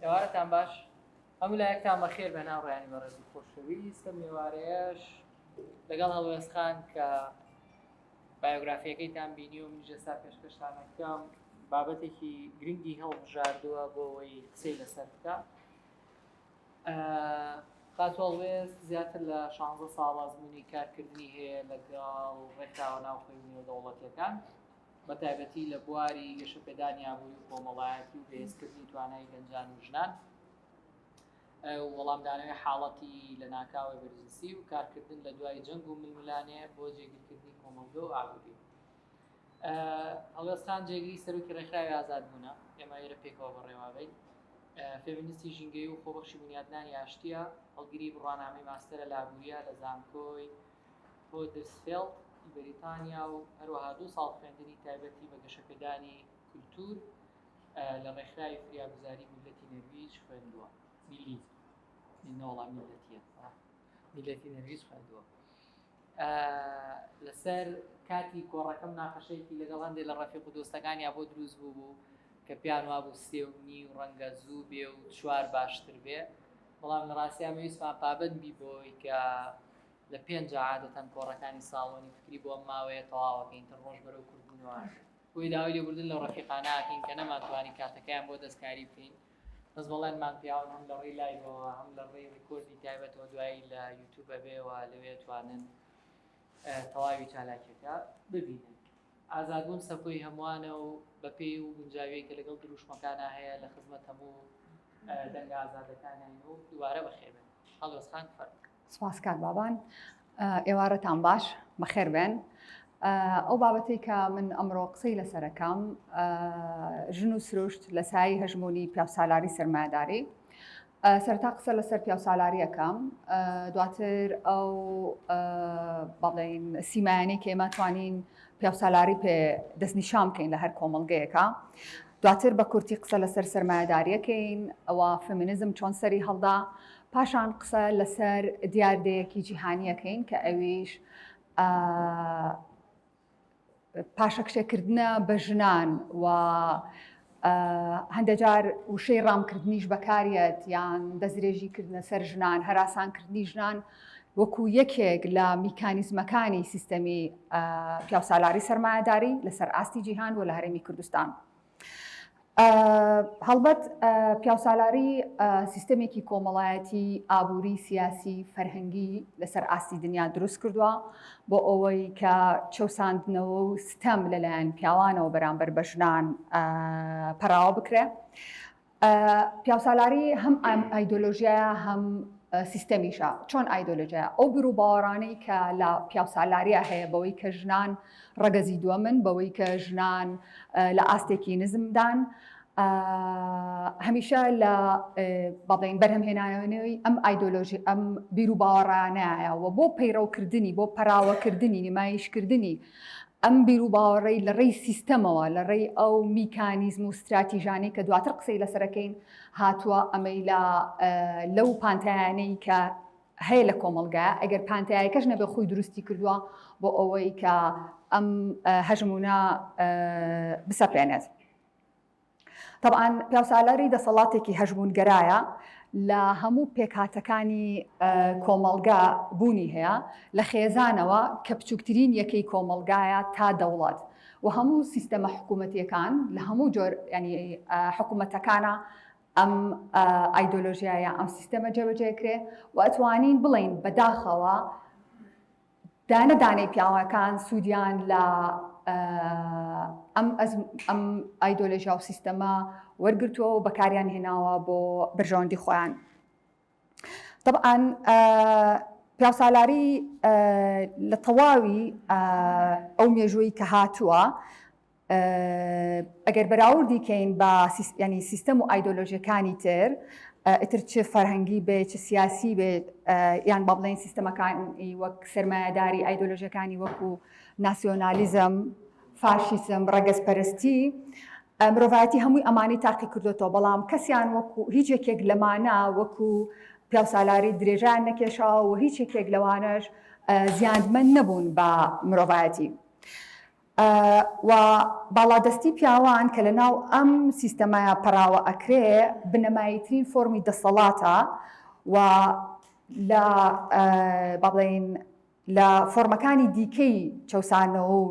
ئێوارەتان باش هەموو لایەکتان بەخێر بە ناوڕێیانی بەڕێزی خۆشەویست لەم ئێوارەیەش لەگەڵ هەڵوێستخان کە بایۆگرافیەکەیتان بینی و منیش ئێستا پێشکەشتان دەکەم بابەتێکی گرنگی هەڵبژاردووە بۆ ئەوەی قسەی لەسەر بکە. خاتوو هەڵوێست زیاتر لە 16 ساڵ ئەزموونی کارکردنی هەیە لەگەڵ ڕێکخراوە ناوخۆیی نێودەوڵەتیەکان بە تایبەتی لە بواری گەشەپێدانی ئابووری و کۆمەڵایەتی و بەهێزکردنی توانای گەنجان و ژنان، وەڵامدانەوەی حاڵەتی لە ناکاوی بەرزنسی و کارکردن لە دوای جەنگ و ململانێ بۆ جێگیرکردنی کۆمەڵگە و ئابووری. هەڵوێستخان جێگیری سەرۆکی ڕێکخراوی ئازادبوونە، ئێمە ئێرە پێکەوە بەڕێوابەین. فێمینیستی ژینگەی و خۆبەخشی بنیادنانی ئاشتیە، هەڵگیری بڕوانامەی ماستەرە لە ئابووریە لە زانکۆی هۆدرسفیلد بریتانیا و هەروەها 2 ساڵ خوێندنی تایبەتی بە گەشەپێدانی کولتور لە ڕێکخراوی فریاگوزاری میلەتی نەرویج خوێندووە. میلەتی نەرویج خوێندووە. لەسەر کاتی کۆڕەکەم ناقەشەیەکی لەگەڵ هەندێک لە ڕەفیق و دۆستەکانیا بۆ دروست بوو کە پیان وابوو 3.5 و ڕەنگە زوو بێ و 4 باشتر بێ، بەڵام لە ڕاستیە ویستمان پابەند بی بۆی کە لە 5 عادەتەن کۆڕەکانی ساڵۆنی فکری بۆ ئەم ماوەیە تەواوەکەین تر ڕۆژ بەرەو کوردبوونەوە بۆی داوای لێبوردن لە ڕەفیقانەکەین کە نەماتوانی کاتەکەیان بۆ دەستکاری بکەین. بەس بەڵێنمان پیاون هەم لە ڕێی لایڤەوە هەم لە ڕێی ڕیکۆردی تایبەتەوە دوایی لە یوتیوبە بێەوە لەوێ توانن تەواوی چالاکیەکە ببینن. ئازادبوون سەکۆی هەمووانە و بەپێی و گونجاوی کە لەگەڵ دروشمەکانە هەیە لە خزمەت هەموو دەنگە ئازادەکانیان و دووارە بەخێر بن. هەڵوێستخان فەرمووی. سپاسکار بابان، ئێوارەتان باش بەخێر بێن. ئەو بابەتی کە من ئەمڕۆ قسەی لەسەرەکەم ژن و سروشت لە سایی هەژمونی پیاوسالاری سەرمایەداری. سەرتا قسە لەسەر پیاوسالاریەکەم، دواتر ئەو بەڵێن سیمایانەی کە ئێمە توانین پیاوسالاری پێ دەستنیشان بکەین لە هەر کۆمەڵگەیەکە، دواتر بە کورتی قسە لەسەر سەرمایەداریەکەین، ئەوە فێمینیزم چۆن سەری هەڵدا، پاشان قسە لەسەر دیاردەیەکی جیهانیەکەین کە ئەویش پاشەکشێکردنە بە ژنان و هەندێک جار وشەی ڕامکردنیش بەکارێت یان دەستدرێژیکردنە سەر ژنان، هەراسانکردنی ژنان وەکو یەکێک لە میکانیزمەکانی سیستەمی پیاوسالاری سەرمایەداری لەسەر ئاستی جیهان و لە هەرێمی کوردستان. هەڵبەت پیاوسالاری سیستەمێکی کۆمەڵایەتی ئابووری سیاسی فەرهەنگی لەسەر ئاستی دنیا دروست کردووە بۆ ئەوەی کە چەوساندنەوە و ستەم لەلایەن پیاوانەوە بەرامبەر بە ژنان پەراوە بکرێ. پیاوسالاری هەم ئایدۆلۆژیایە هەم سیستەمیشە. چۆن ئایدۆلۆژیایە؟ ئەو بڕوو باوەڕانەی کە لە پیاوسالاریە هەیە بەوەی کە ژنان ڕەگەزی دووەمن، بەوەی کە ژنان لە ئاستێکی نزمدان، هەمیشە لە بەڵێن بەرهەمهێنانەوەی ئەم ئایدۆلۆژی ئەم بیر و باوەڕانەیە و بۆ پەیڕەوکردنی بۆ پەراوەکردنی نمایشکردنی ئەم بیر و باوەڕەی لە ڕێی سیستەمەوە لە ڕێی ئەو میکانیزم و استراتیژانەی کە دواتر قسەی لەسەرەکەین هاتووە ئەمەی لەو پانتایانەی کە هەیە لە کۆمەڵگە ئەگەر پانتایەکەش نەبێ خۆی دروستی کردووە بۆ ئەوەی کە ئەم هەژمونە بسەپێنێت. طبعاً پیاوسالاری دەسەڵاتێکی هەژمونگەرایە لە هەموو پێکهاتەکانی کۆمەڵگا بوونی هەیە، لە خێزانەوە کە بچووکترین یەکەی کۆمەڵگایە تا دەوڵەت و هەموو سیستەمە حکوومەتیەکان لە هەموو جۆر ینی حکوومەتەکانە ئەم ئایدۆلۆژیایە ئەم سیستەمە جێبەجێکرێ و ئەتوانین بڵین بەداخەوە دانەدانەی پیاوەکان سوودیان لە ئەم ئایدۆلۆژیا و سیستەمە وەرگرتووە و بەکاریان هێناوە بۆ بەرژەوەندی خۆیان. طبعاً پیاوسالاری لە تەواوی ئەو مێژووی کە هاتووە ئەگەر بەراوردی کەین بە ینی سیستەم و ئایدۆلۆژیەکانی تر ئیتر چ فەرهەنگی بێت چ سیاسی بێت یان با بڵێن سیستەمەکانی وەک سەرمایەداری ئایدۆلۆژیەکانی وەکو ناسیۆنالیزم، فاشیسم، ڕەگەزپەرستی، مرۆڤایەتی هەمووی ئەمانی تاقی کردوێتەوە، بەڵام کەسیان وەکو هیچ یەکێک لەمانە وەکو پیاوسالاری درێژیان نەکێشاوە و هیچ یەکێک لەوانەش زیاندمەند نەبوون بە مرۆڤایەتی. و باڵادەستی پیاوان کە لە ناو ئەم سیستەمایە پەراوە ئەکرێ بنەماییترین فۆرمی دەسەڵاتە و لە بەڵێن لە فۆرمەکانی دیکەی چەسانەوە و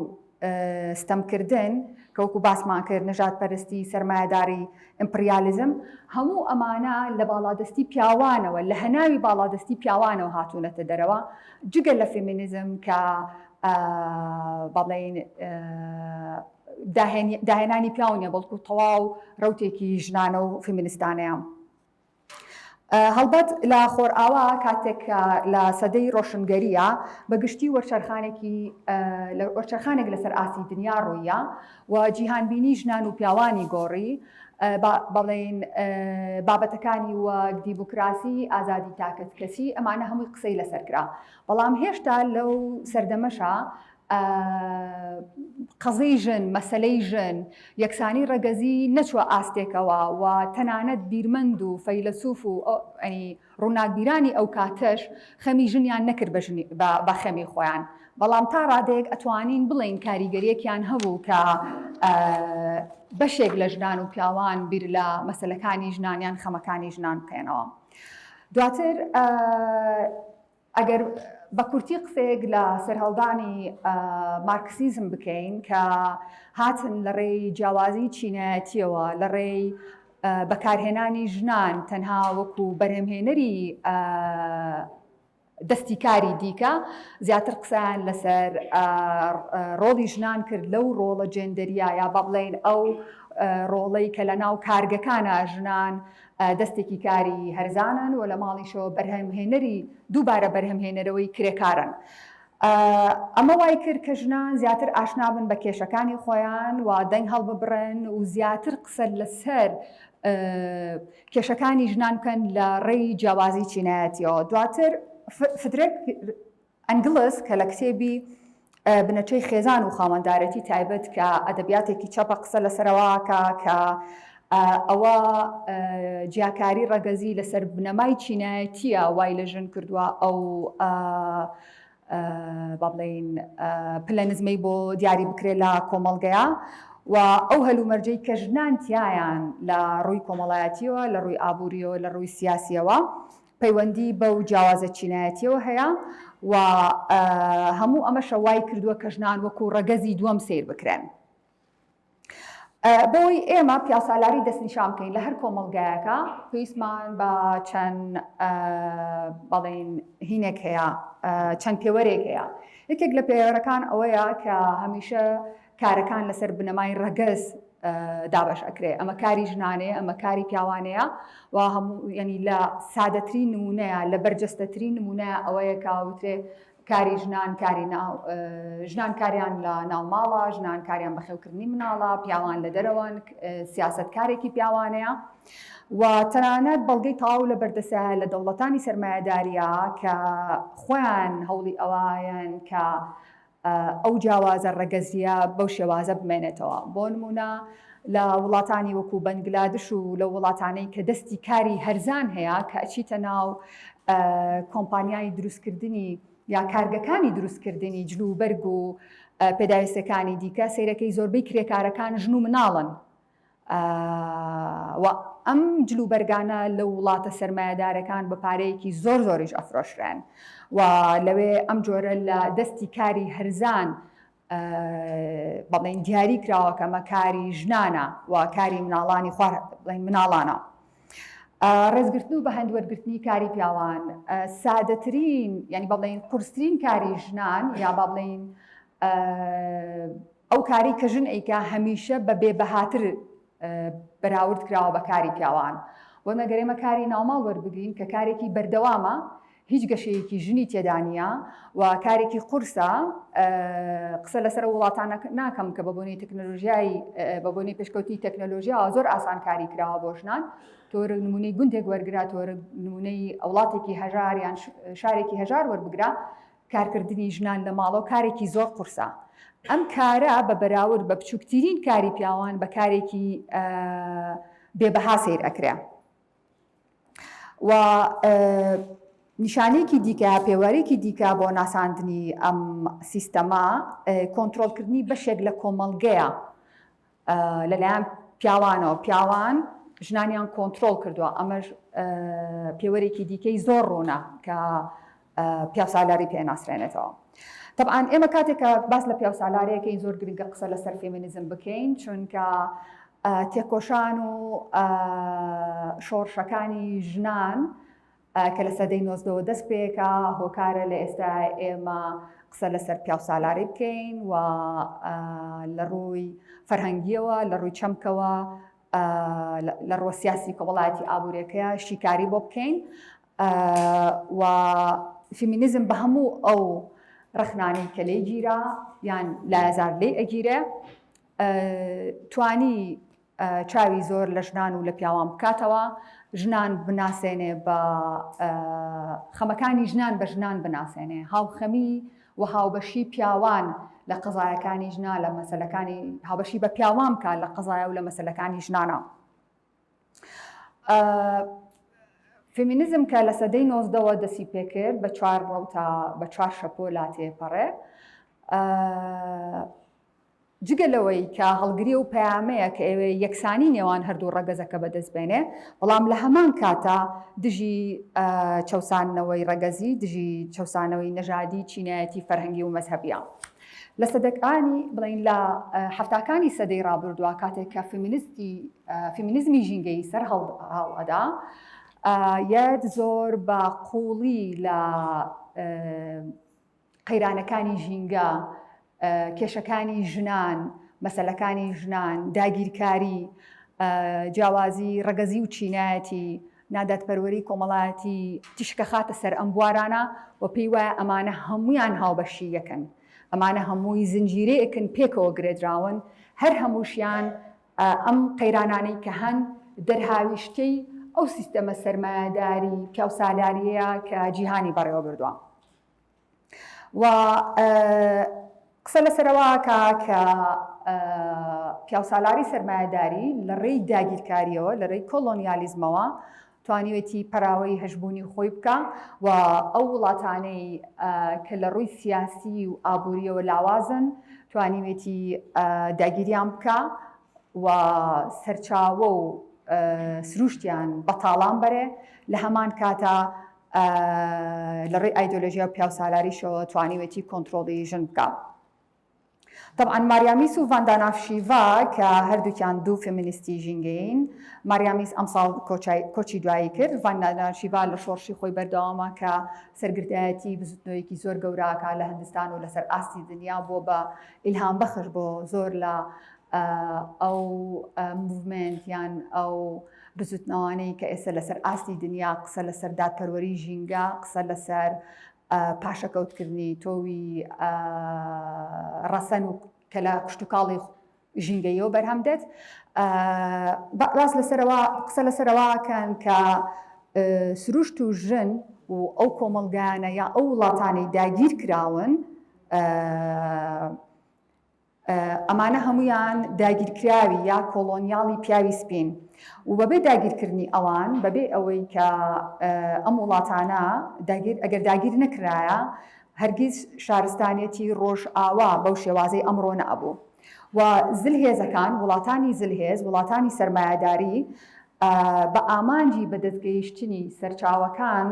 ستەمکردن کە وەکو باسمان کرد نەژاد پەرستی سەرمایەداری ئیمپریالیزم هەموو ئەمانە لە باڵادەستی پیاوانەوە لە هەناوی باڵادەستی پیاوانەوە هاتوونەتە دەرەوە جگە لە فێمینیزم کە بەڵێن داهێنانی پیاونیە بەڵکو تەواو ڕوتێکی ژنانە و فێمینیستانەیە. هەڵبەت لە خۆرئاوا کاتێک لە سەدەی ڕۆشنگەریە بەگشتی وەرچەرخانێک لەسەر ئاسی دنیا ڕوویە و جیهانبینی ژنان و پیاوانی گۆڕی بەڵێن بابەتەکانی وەک دیموکراسی ئازادی تاکەسکەسی ئەمانە هەمووی قسەی لەسەر کرا بەڵام هێشتا لەو سەردەمەشە قەزەی ژن مەسەلەی ژن یەکسانی ڕەگەزی نەچوە ئاستێکەوە و تەنانەت بیرمەند و فەیلسوف و ڕووناکبیرانی ئەو کاتەش خەمی ژنیان نەکرد بە خەمی خۆیان بەڵام تا ڕادەیەک ئەتوانین بڵین کاریگەریەکیان هەبوو کە بەشێک لە ژنان و پیاوان بیر لە مەسەلەکانی ژنانیان خەمەکانی ژنان بکەنەوە. دواتر ئەگەر بە کورتی قسێک لە سەرهەڵدانی مارکسیزم بکەین کە هاتن لە ڕێی جیاوازی چینایەتیەوە لە ڕێی بەکارهێنانی ژنان تەنها وەکو بەرهەمهێنەری دەستی کاری دیکە زیاتر قسەیان لەسەر ڕۆڵی ژنان کرد لەو ڕۆڵە جێندەریە یا با بڵێن ئەو ڕۆڵەی کە لە ناو کارگەکانە ژنان دەستێکی کاری هەرزانن و لە ماڵیشەوە بەرهەمهێنەری دووبارە بەرهەمهێنەرەوەی کرێکارن. ئەمە وای کرد کە ژنان زیاتر ئاشنا بن بە کێشەکانی خۆیان و دەنگ هەڵببڕن و زیاتر قسە لەسەر کێشەکانی ژنان بکەن لە ڕێی جیاوازی چینایەتیەوە. دواتر فدرێک ئەنگلس کە لە کتێبی بنەچەی خێزان و خاوەندارەتی تایبەت کە ئەدەبیاتێکی چەپە قسە لەسەرەوەکە کە ئەوە جیاکاری ڕەگەزی لەسەر بنەمای چینایەتیە وای لە ژن کردووە ئەو با بڵێن پلەنزمەی بۆ دیاری بکرێت لە کۆمەڵگەیە و ئەو هەلومەرجەی کە ژنان تیایان لە ڕووی کۆمەڵایەتیەوە لە ڕووی ئابوووریەوە لە ڕووی سیاسیەوە پەیوەندی بەو جیاوازە چینایەتیەوە هەیە و هەموو ئەمەشە وای کردووە کە ژنان وەکو ڕەگەزی دووەم سیر بکرێن. بۆی ئێمە پیاسالاری دەستنیشان بکەین لە هەر کۆمەڵگایەکە پێویستمان بە چەند بەڵێن هینێک هەیە چەند پێوەرێک هەیە. یەکێک لە پێوەرەکان ئەوەیە کە هەمیشە کارەکان لەسەر بنەمای ڕەگەز دابش ئەکرێ ئەمە کاری ژنانەیە ئەمە کاری پیاوانەیە و هەموو ینی لە سادەترین نمونەیە لە بەرجەستەترین نمونەیە ئەوەیە کاوترێ کاری ژنان ژنان کاریان لە ناوماڵە ژنان کاریان بەخێوکردنی مناڵە پیاوان لە دەرەوەن سیاست کارێکی پیاوانەیە و تەنانەت بەڵگەی تەواو لە بەردەسایە لە دەوڵەتانی سەرمایەداریە کە خۆیان هەوڵی ئەوایەن کە ئەو جیاوازە ڕەگەزیە بەو شێوازە بمێنێتەوە. بۆ نمونە لە وڵاتانی وەکو بەنگلادش و لە وڵاتانەی کە دەستی کاری هەرزان هەیە کە ئەچیتە ناو کۆمپانیای دروستکردنی یا کارگەکانی دروستکردنی جلوبەرگ و پێداویستەکانی دیکە سەیرەکەی زۆربەی کرێکارەکان ژن و مناڵن و ئەم جلوبەرگانە لە وڵاتە سەرمایەدارەکان بە پارەیەکی زۆر زۆریش ئەفرۆشرێن و لەوێ ئەم جۆرە لە دەستی کاری هەرزان بەڵێن دیاری کراوە کە ئەمە کاری ژنانە و کاری مناڵانی مناڵانە. ڕێزگرتن و بە هەندوەرگرتنی کاری پیاوان سادەترین ینی بەڵێن قورسترین کاری ژنان یا بەڵێن ئەو کاری کە ژن ئەیکا هەمیشە بە بێبەهاتر بەراورد کراوە بە کاری پیاوان. بۆ نەگەرێمە کاری ناوماڵ وەربگرین کە کارێکی بەردەوامە هیچ گەشەیەکی ژنی تێدا نیە و کارێکی قورسە قسە لەسەر وڵاتانە ناکەم کە بە بۆنەی تەکنۆلۆژیایی بە بۆنەی پێشکەوتی تەکنۆلۆژیاوە زۆر ئاسان کاری کراوە بۆ ژنان تۆرە نمونەی گوندێک وەرگرا تۆرە نمونەی وڵاتێکی هەژار یان شارێکی هەژار وەربگرا کارکردنی ژنان لە ماڵەوە کارێکی زۆر قورسە. ئەم کارە بە بەراورد بە بچووکترین کاری پیاوان بە کارێکی بێبەها سیر ئەکرێ و نیشانەیەکی دیکە پێوەرێکی دیکە بۆ ناساندنی ئەم سیستەما کۆنتڕۆلکردنی بەشێک لە کۆمەڵگەیە لەلایەن پیاوانەوە پیاوان ژنانیان کۆنتڕۆل کردووە ئەمەش پێوەرێکی دیکەی زۆر ڕوونە کە پیاوسالاری پێناسرێنێتەوە. طبعاً ئێمە کاتێککە باس لە پیاوسالارەیەکەی زۆر گرنگە قسە لەسەر فێمینیزم بکەین چونکە تێکۆشان و شۆڕشەکانی ژنان کە لە سەدەی 19 دەست پێکە هۆکارە لە ئێستا ئێمە قسە لەسەر پیاوسالاری بکەین و لە ڕووی فەرهەنگیەوە لە ڕووی چەمکەوە لە ڕۆ سیاسی کۆمەڵایەتی ئابوووریەکەیە شیکاری بۆ بکەین و فێمینیزم بە هەموو ئەو ڕخنانی کە لێی گیرە یان لایەزار لێی ئەگیرێ توانی چاوی زۆر لە ژنان و لە پیاوان بکاتەوە ژنان بناسێنێ بە خەمەکانی ژنان بە ژنان بناسێنێ هاوخەمی و هاوبەشی پیاوان لە قەزایەکانی ژنا لە مەسەلەکانی هاوبەشی بە پیاوان بکات لە قەزایە و لە مەسەلەکانی ژنانە. فێمینیزم کە لە سەدەی 19ەوە دەسی پێکرد بە 4 ڕەوتا بە 4 شەپۆ لا تێپەڕێ جگەلەوەی کە هەڵگری و پەیامەیە کە ئێوێ یەکسانی نێوان هەردوو ڕەگەزەکە بەدەستبێنێ بەڵام لە هەمان کاتە دژی چەوسانەوەی ڕەگەزی دژی چەوسانەوەی نەژادی چینایەتی فەرهەنگی و مەزهەبیە. لە سەدەکانی بڵین لە هەفتاکانی سەدەی ڕابردووە کاتێک کە فێمینیزمی ژینگەی سەر هەڵئەدا یەک زۆر بە قوڵی لە قەیرانەکانی ژینگە کێشەکانی ژنان مەسەلەکانی ژنان داگیرکاری جیاوازی ڕەگەزی و چینایەتی نادەتپەروەری کۆمەڵایەتی تیشکە خاتە سەر ئەم بوارانە و پێی وایە ئەمانە هەمویان هاوبەشی یەکەن ئەمانە هەمووی زنجیرەیەکن پێکەوە گرێدراون هەر هەمووشیان ئەم قەیرانانەی کە هەن دەرهاویشتەی ئەو سیستەمە سەرمایەداری پیاوسالاریەیە کە جیهانی بەڕێوە بردووە. و قسە لەسەرەوەکە کە پیاوسالاری سەرمایەداری لە ڕێی داگیرکاریەوە لە ڕێی کۆلۆنیالیزمەوە توانیوێتی پەراوەی هەژبوونی خۆی بکە و ئەو وڵاتانەی کە لە ڕووی سیاسی و ئابوووریەوە لاوازن توانیوێتی داگیریان بکە و سەرچاوە و سروشتیان بەتاڵان بەرێ لە هەمان کاتە لە ڕێی ئایدۆلۆژیا و پیاوسالاریشەوە توانیوێتی کۆنتڕۆڵی ژن بکە. طبعا ماریامیس و ڤاندانافشیڤا کە هەردووکیان دوو فێمینیستی ژینگەین ماریامیس ئەمساڵ کۆچی دوایی کرد ڤاندانافشیڤا لە شۆڕشی خۆی بەردەوامە کە سەرگردایەتی بزوتنەوەیەکی زۆر گەوراکە لە هەندستان و لەسەر ئاستی دنیا بۆ بە ئیلهام بەخش بۆ زۆر لە ئەو موڤمنت یان ئەو بزوتنەوانەی کە ئێستا لەسەر ئاستی دنیا قسە لەسەر دادپەروەری ژینگە قسە لەسەر پاشەکەوتکردنی تۆوی ڕەسەن و کە لە کشتتوکاڵی ژینگەیەوە بەرهەم دێت باس لەسەرەوە قسە لەسەرەوەکەن کە سروشت و ژن و ئەو کۆمەڵگانە یا ئەو وڵاتانەی داگیر کراون ئەمانە هەمویان داگیرکراوی یا کۆلۆنیاڵی پیاوی سپین و بەبێ داگیرکردنی ئەوان بەبێ ئەوەی کە ئەم وڵاتانە ئەگەر داگیر نەکرایە هەرگیز شارستانیەتی ڕۆژ ئاوا بەو شێوازەی ئەمڕۆ نەبوو و زلهێزەکان وڵاتانی زلهێز وڵاتانی سەرمایەداری بە ئامانجی بەدەستگەیشتنی سەرچاوەکان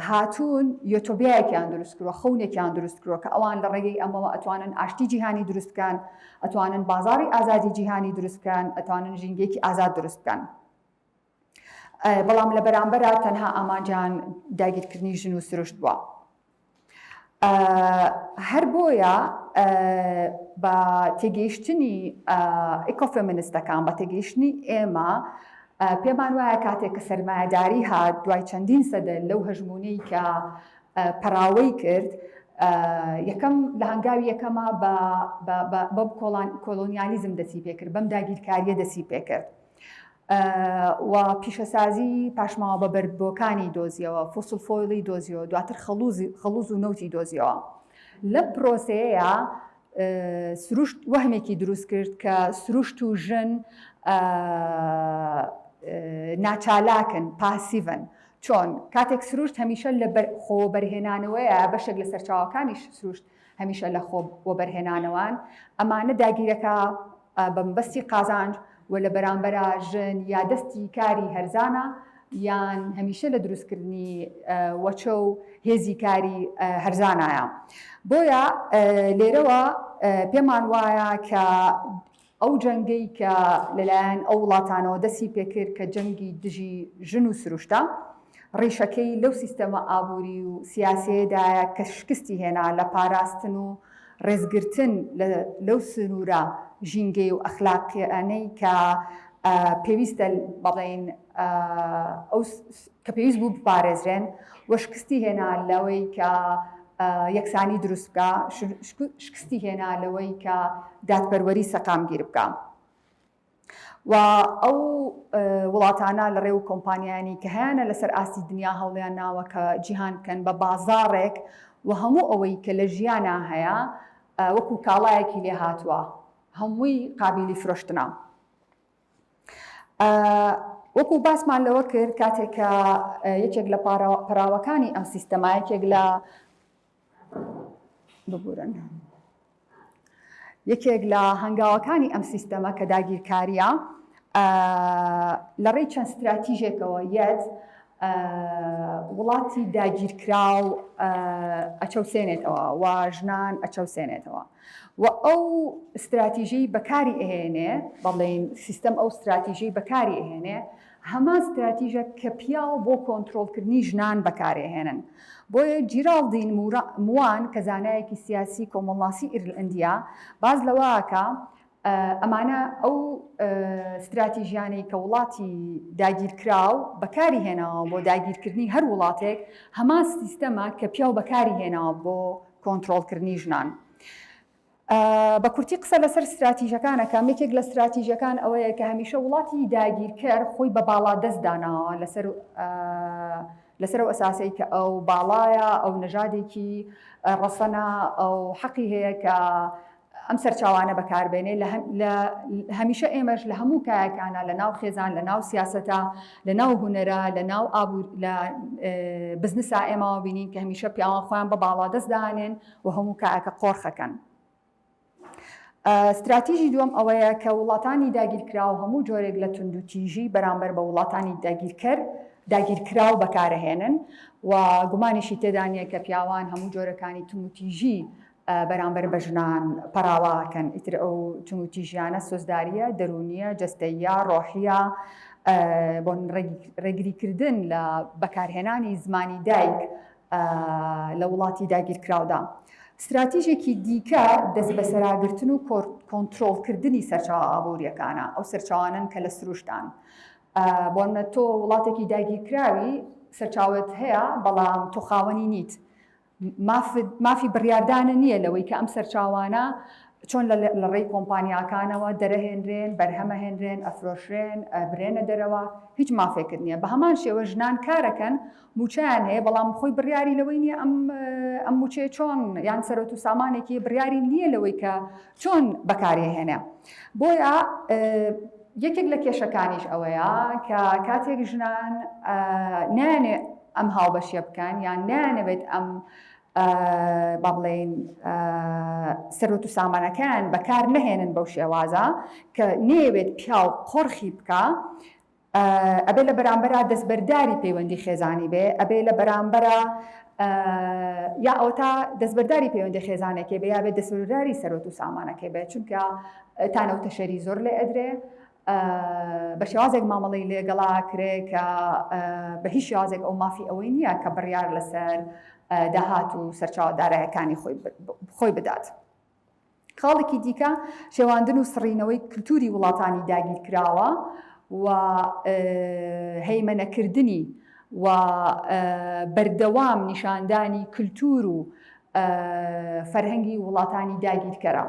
هاتوون یۆتۆبیایەکیان دروست کردووە خەونێکیان دروست کردووە کە ئەوان لە ڕێگەی ئەمەوە ئەتوانن ئاشتی جیهانی دروست بکەن ئەتوانن بازاڕی ئازادی جیهانی دروست بکەن ئەتوانن ژینگەیەکی ئازاد دروست بکەن بەڵام لە بەرامبەرە تەنها ئامانجیان داگیرکردنی ژن و سروشت بووە. هەر بۆیە بە تێگەیشتنی ئیکۆفێمینیستەکان بە تێگەیشتنی ئێمە پێمان وایە کاتێک کە سەرمایەداری هات دوای چەندین سەدە لەو هەژمونەی کە پەراوەی کرد یەکەم لە هەنگاوی یەکەمە بە کۆلۆنیالیزم دەسی پێکرد بەم داگیرکاریە دەسی پێکرد و پیشەسازی پاشماوە بە بەربۆکانی دۆزیەوە فۆسل فۆیلی دۆزیەوە دواتر خەڵوز و نەوتی دۆزیەوە لە پرۆسەیە سروشت وەهمێکی دروست کرد کە سروشت و ژن ناچالاکن پاسیڤن چۆن کاتێک سروشت هەمیشە لە خۆ بەرهێنانەوەیە بەشێک لە سەرچاوەکانی سروشت هەمیشە لە خۆ بۆ بەرهێنانەوەن ئەمانە داگیرەکە بەمبەستی قازانج و لە بەرامبەرە ژن یا دەستی کاری هەرزانە یان هەمیشە لە دروستکردنی وەچە و هێزی کاری هەرزانایە بۆیە لێرەوە پێمان وایە کە ئەو جەنگەی کە لەلایەن ئەو وڵاتانەوە دەستی پێکرد کە جەنگی دژی ژن و سروشتە ڕێشەکەی لەو سیستەمە ئابووری و سیاسەیەدایە کە شکستی هێنا لە پاراستن و ڕێزگرتن لەو سنوورە ژینگەی و ئەخلاقیانەی کە پێویستە بەڵێن کە پێویست بوو بپارێزرێن وە شکستی هێنا لەوەی کە یەکسانی دروست بکە شکستی هێنا لەوەی کە دادپەروەری سەقامگیر بکە و ئەو وڵاتانە لە ڕێو کۆمپانیانی کە هیانە لەسەر ئاستی دنیا هەوڵیان ناوە کە جیهان بکەن بە بازاڕێک و هەموو ئەوەی کە لە ژیانە هەیە وەکو کاڵایەکی لێ هاتووە هەمووی قابلی فرۆشتنە وەکو باسمان لەوە کرد کاتێککە یەکێک لە پەراوەکانی ئەم سیستەما یەکێک لە ببورن یەکێک لە هەنگاوەکانی ئەم سیستەمە کە داگیرکاریە لە ڕێی چەند استراتیژێکەوە یەت وڵاتی داگیرکراو ئەچەوسێنێتەوە و ژنان ئەچەوسێنێتەوە و ئەو استراتیژی بەکاری ئەهێنێ بەڵێن سیستەم ئەو استراتیژی بەکاری ئەهێنێ هەمان استراتیژە کە پیاو بۆ کۆنتترۆلکردنی ژنان بەکارهێنن بۆیە جیراڵدین موان کە زانایەکی سیاسی کۆمەڵناسی ئیرلندیا باز لەوەکە ئەمانە ئەو استراتیژیانەی کە وڵاتی داگیرکراو بەکاری هێناوە بۆ داگیرکردنی هەر وڵاتێک هەمان سیستەمە کە پیاو بەکاری هێناوە بۆ کۆنتترۆلکردنی ژنان بە کورتی قسە لەسەر استراتیژەکانەکەم یەکێک لە استراتیژەکان ئەوەیە کە هەمیشە وڵاتی داگیرکەر خۆی بە باڵا دەستداناوە لەسەر ئەو ئەساسی کە ئەو باڵایە ئەو نەژادێکی ڕەسەنە ئەو حەقی هەیە کە ئەم سەرچاوانە بەکاربێنێ هەمیشە ئێمەش لە هەموو کایەکانە لە ناو خێزان لە ناو سیاسەتە لە ناو هونەرە لە ناو لە بزنسا ئێمەوە بینین کە هەمیشە پیاوان خۆیان بە باڵا دەستدانێن و هەموو کایەکە قۆڕخەکەن استراتیژی دووەم ئەوەیە کە وڵاتانی داگیرکراو هەموو جۆرێک لە توندوتیژی بەرامبەر بە وڵاتانی داگیرکراو بەکارهێنن و گومانیشی تێدانە کە پیاوان هەموو جۆرەکانی توندوتیژی بەرامبەر بە ژنان پەراواکەن ئیتر ئەو توندوتیژیانە سۆزداریە دەرونیە جەستەیە ڕۆحیە بۆ ڕێگریکردن لە بەکارهێنانی زمانی دایک لە وڵاتی داگیرکراودا استراتیژێکی دیکە دەست بە سەراگرتن و کۆنتترۆلکردنی سەرچاوە ئابوووریەکانە ئەو سەرچاوانن کە لە سروشتان بۆنە تۆ وڵاتێکی داگیرکراوی سەرچاوت هەیە بەڵام تۆ خاوەنی نیت مافی بڕیاردانە نییە لەوەی کە ئەم سەرچاوانە چۆن لە ڕێی کۆمپانیاکانەوە دەرەهێنرێن بەرهەمەهێنرێن ئەفرۆشرێن برێنە دەرەوە هیچ مافێکرد نییە بە هەمان شێوە ژنان کارەکەن موچیان هەیە بەڵام خۆی بڕیاری لەوەی نییە ئەم موچێ چۆن یان سەرۆت و سامانێکی بڕیاری نییە لەوەی کە چۆن بەکارهێنێ بۆیە یەکێک لە کێشەکانیش ئەوەیە کە کاتێک ژنان نانێ ئەم هاوبەشیە بکەن یان نانەوێت ئەم با بڵێن سەرۆت و سامانەکان بەکار نەهێنن بەو شێوازە کە نێوێت پیاو قۆرخی بکە ئەبێ لە بەرامبەرە دەستبەرداری پەیوەندی خێزانی بێ ئەبێ لە بەرامبەرە یا ئەو تا دەستبەرداری پەیوەندی خێزانێکی بێ یا بێت دەستبەرداری سەرۆت و سامانەکەی بێت چونکە تانەوتە شەری زۆر لێ ئەدرێ بە شێوازێک مامەڵی لێگەڵا کرێ کە بە هیچ شێوازێک ئەو مافی ئەوەی نییە کە بڕیار لەسەر داهات و سەرچاوەدارایەکانی خۆی بدات. خاڵێکی دیکە شێواندن و سڕینەوەی کللتوری وڵاتانی داگیرکراوە و هەیمەنەکردنی و بەردەوام نیشاندانی کللتور و فەرهەنگی وڵاتانی داگیرکەرە.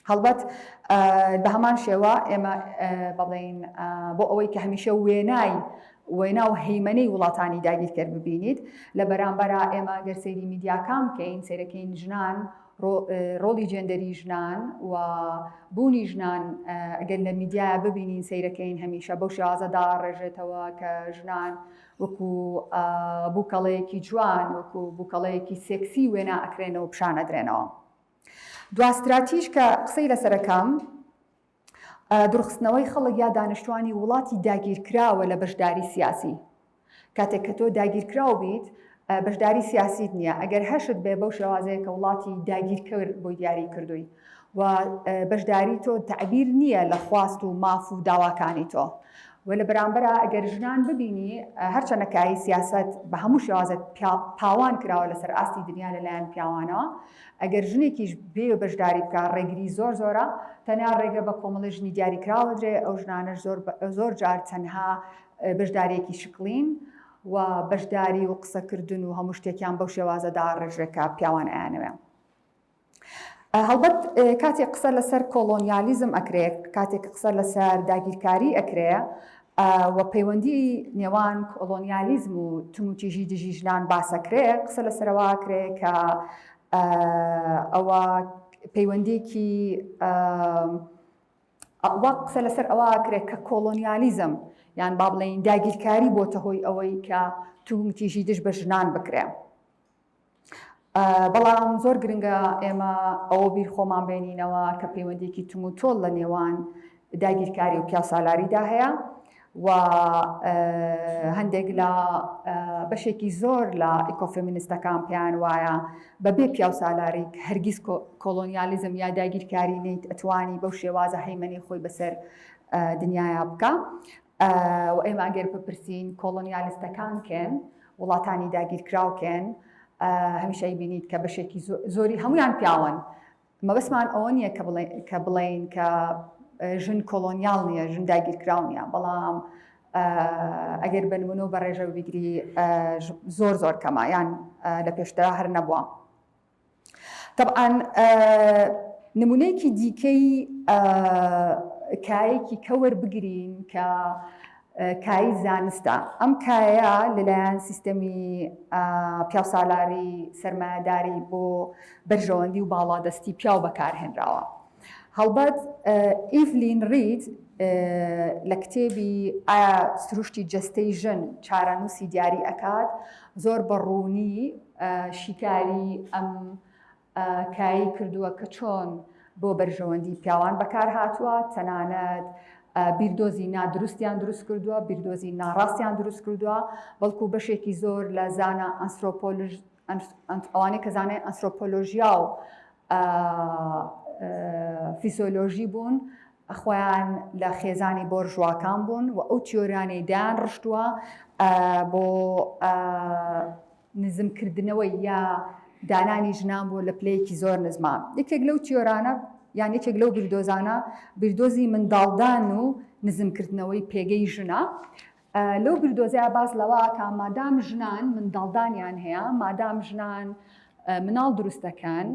هەڵبەت بە هەمان شێوە ئێمە بەڵێن بۆ ئەوەی کە هەمیشە وێنا و هەیمەنەی وڵاتانی داگیرکەر ببینیت لە بەرامبەرە ئێمە گەر سەیری میدیاکان بکەین سەیرەکەین ژنان ڕۆڵی جێندەری ژنان و بوونی ژنان ئەگەر لە میدیا ببینین سەیرەکەین هەمیشە بەو شێوازە داڕێژێتەوە کە ژنان وەکو بووکەڵەیەکی جوان وەکو بووکەڵەیەکی سێکسی وێنە ئەکرێنەوە و پیشانە درێنەوە. دواستراتیش کە قسەی لەسەرەکەم درخستنەوەی خەڵک یا دانیشتوانی وڵاتی داگیرکراوە لە بەشداری سیاسی. کاتێک کە تۆ داگیرکراو بیت بەشداری سیاسیت نییە ئەگەر هەشت بێ بەو شێوازەیە کە وڵاتی داگیرکرد بۆی دیاری کردووی و بەشداری تۆ تعبیر نییە لە خواست و ماف و داواکانی تۆ و لە بەرامبەرە ئەگەر ژنان ببینی هەرچەندە کایی سیاست بە هەموو شێوازت پاوان کراوە لەسەر ئاستی دنیا لەلایەن پیاوانەوە ئەگەر ژنێکیش بێ بەشداری بکە ڕێگری زۆر زۆرە تەنیا ڕێگە بە کۆمەڵی ژنی دیاری کراوە درێ ئەو ژنانەش زۆر جار تەنها بەشدارێکی شکلین و بەشداری و قسەکردن و هەموو شتێکیان بەو شێوازەدا ڕێژێکە پیاوان ئەیانەوێ. هەڵبەت کاتێک قسە لەسەر کۆلۆنیالیزم ئەکرێ کاتێک قسە لەسەر داگیرکاری ئەکرێ و پەیوەندی نێوان کۆلۆنیالیزم و تموچیژی دژی ژنان باسەکرێ قسە لەسەرەوە ئەکرێ کە ئەوە پەیوەندێکی قسە لەسەر ئەوە ئەکرێت کە کۆلۆنیالیزم یان با بڵێن داگیرکاری بۆتە هۆی ئەوەی کە تومتیژی دژ بە ژنان بکرێ. بەڵام زۆر گرنگە ئێمە ئەوە بیر خۆمان بێنینەوە کە پەیوەندێکی تم و تۆڵ لە نێوان داگیرکاری و پیاسالاریدا هەیە و هەندێک لە بەشێکی زۆر لە ئیکۆفێمینیستەکان پێیان وایە بەبێ پیاسالاری هەرگیز کۆلۆنیالیزم یا داگیرکاری نەیت ئەتوانی بەو شێوازە هەیمەنی خۆی بەسەر دنیاە بکە و ئێمە ئەگەر بپرسین کۆلۆنیالیستەکان کێن وڵاتانی داگیرکراوکێن هەمیشە بینیت کە بەشێکی زۆری هەمویان پیاوەن مەبەسمان ئەوە نییە کە بڵێن کە ژن کۆلۆنیال نییە ژن داگیرکراو نییە بەڵام ئەگەر بنمونە و بە ڕێژە بیگری زۆر کەمە یان لە پێشترا هەر نەبووە. طبعاً نمونەیەکی دیکەی کایەکی کەوەر بگرین کە کایی زانستە ئەم کایە لەلایەن سیستەمی پیاسالاری سەرمایەداری بۆ بەرژەوەندی و باڵادەستی پیاو بەکارهێنراوە. هەڵبەت ئیڤلین ڕید لە کتێبی ئایا سروشتی جەستەی ژن چارەنووسی دیاری ئەکات زۆر بەڕوونی شیکاری ئەم کایی کردووە کە چۆن بۆ بەرژەوەندی پیاوان بەکار هاتووە تەنانەت بیردۆزی نادروستیان دروست کردووە بیردۆزی ناڕاستیان دروست کردووە بەڵکو بەشێکی زۆر لە زانە ئەوانەی کە زانای ئەنترۆپۆلۆژیا و فیسیۆلۆژی بوون خۆیان لە خێزانی بۆرژواکان بوون و ئەو تیۆرانەی دایان ڕشتووە بۆ نزمکردنەوەی یا دانانی ژنان بۆ لە پلەیەکی زۆر نزمان. یەکێک لەو تیۆرانە یان یەکێک لەو بیردۆزانە بیردۆزی منداڵدان و نزمکردنەوەی پێگەی ژنە. لەو بیردۆزەیە باز لەوە کە مادام ژنان منداڵدانیان هەیە مادام ژنان مناڵ دروستەکان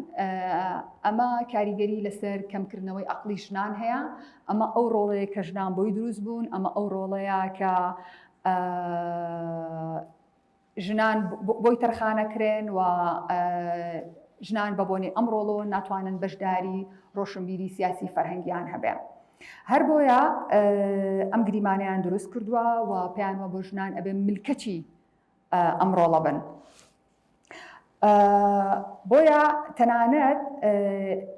ئەمە کاریگەری لەسەر کەمکردنەوەی عەقڵی ژنان هەیە ئەمە ئەو ڕۆڵەیە کە ژنان بۆی دروست بوون ئەمە ئەو ڕۆڵەیە کە ژنان بۆی تەرخانەکرێن و ژنان بە بۆنی ئەم ڕۆڵەوە ناتوانن بەشداری ڕۆشنبیری سیاسی فەرهەنگیان هەبێ. هەر بۆیە ئەم گریمانیان دروست کردووە و پێیانوە بۆ ژنان ئەبێ ملکەتی ئەم ڕۆڵە بن. بۆیە تەنانەت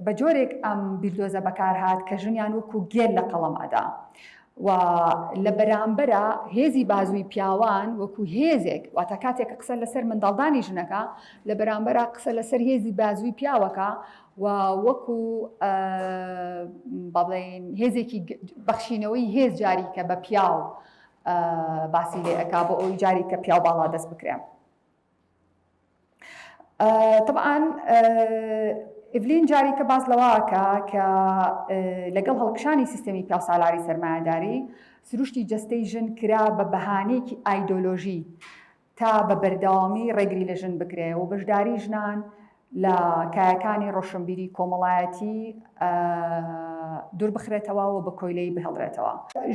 بە جۆرێک ئەم بیردۆزە بەکارهات کە ژنیان وەکو گێل لە قەڵەمادا و لە بەرامبەرە هێزی بازووی پیاوان وەکو هێزێک واتە کاتێک قسە لەسەر منداڵدانی ژنەکە لە بەرامبەرە قسە لەسەر هێزی بازووی پیاوەکە و وەکو بەڵێن هێزێکی بەخشینەوەی هێز جاری کە بە پیاو باسی لێ ئەکا بۆ ئەوی جاری کە پیاو باڵا دەست بکرێن. طبعاً ئیڤلین جاری کە باز لەواکە کە لەگەڵ هەڵکشانی سیستەمی پیاسالاری سەرمایەداری سروشتی جەستەی ژن کرا بە بەهانەیەکی ئایدۆلۆژی تا بە بەردەوامی ڕێگری لە ژن بکرێ و بەشداری ژنان لە کایەکانی ڕۆشنبیری کۆمەڵایەتی دوور بخرێتەوە و بە کۆیلەی بهێڵرێتەوە.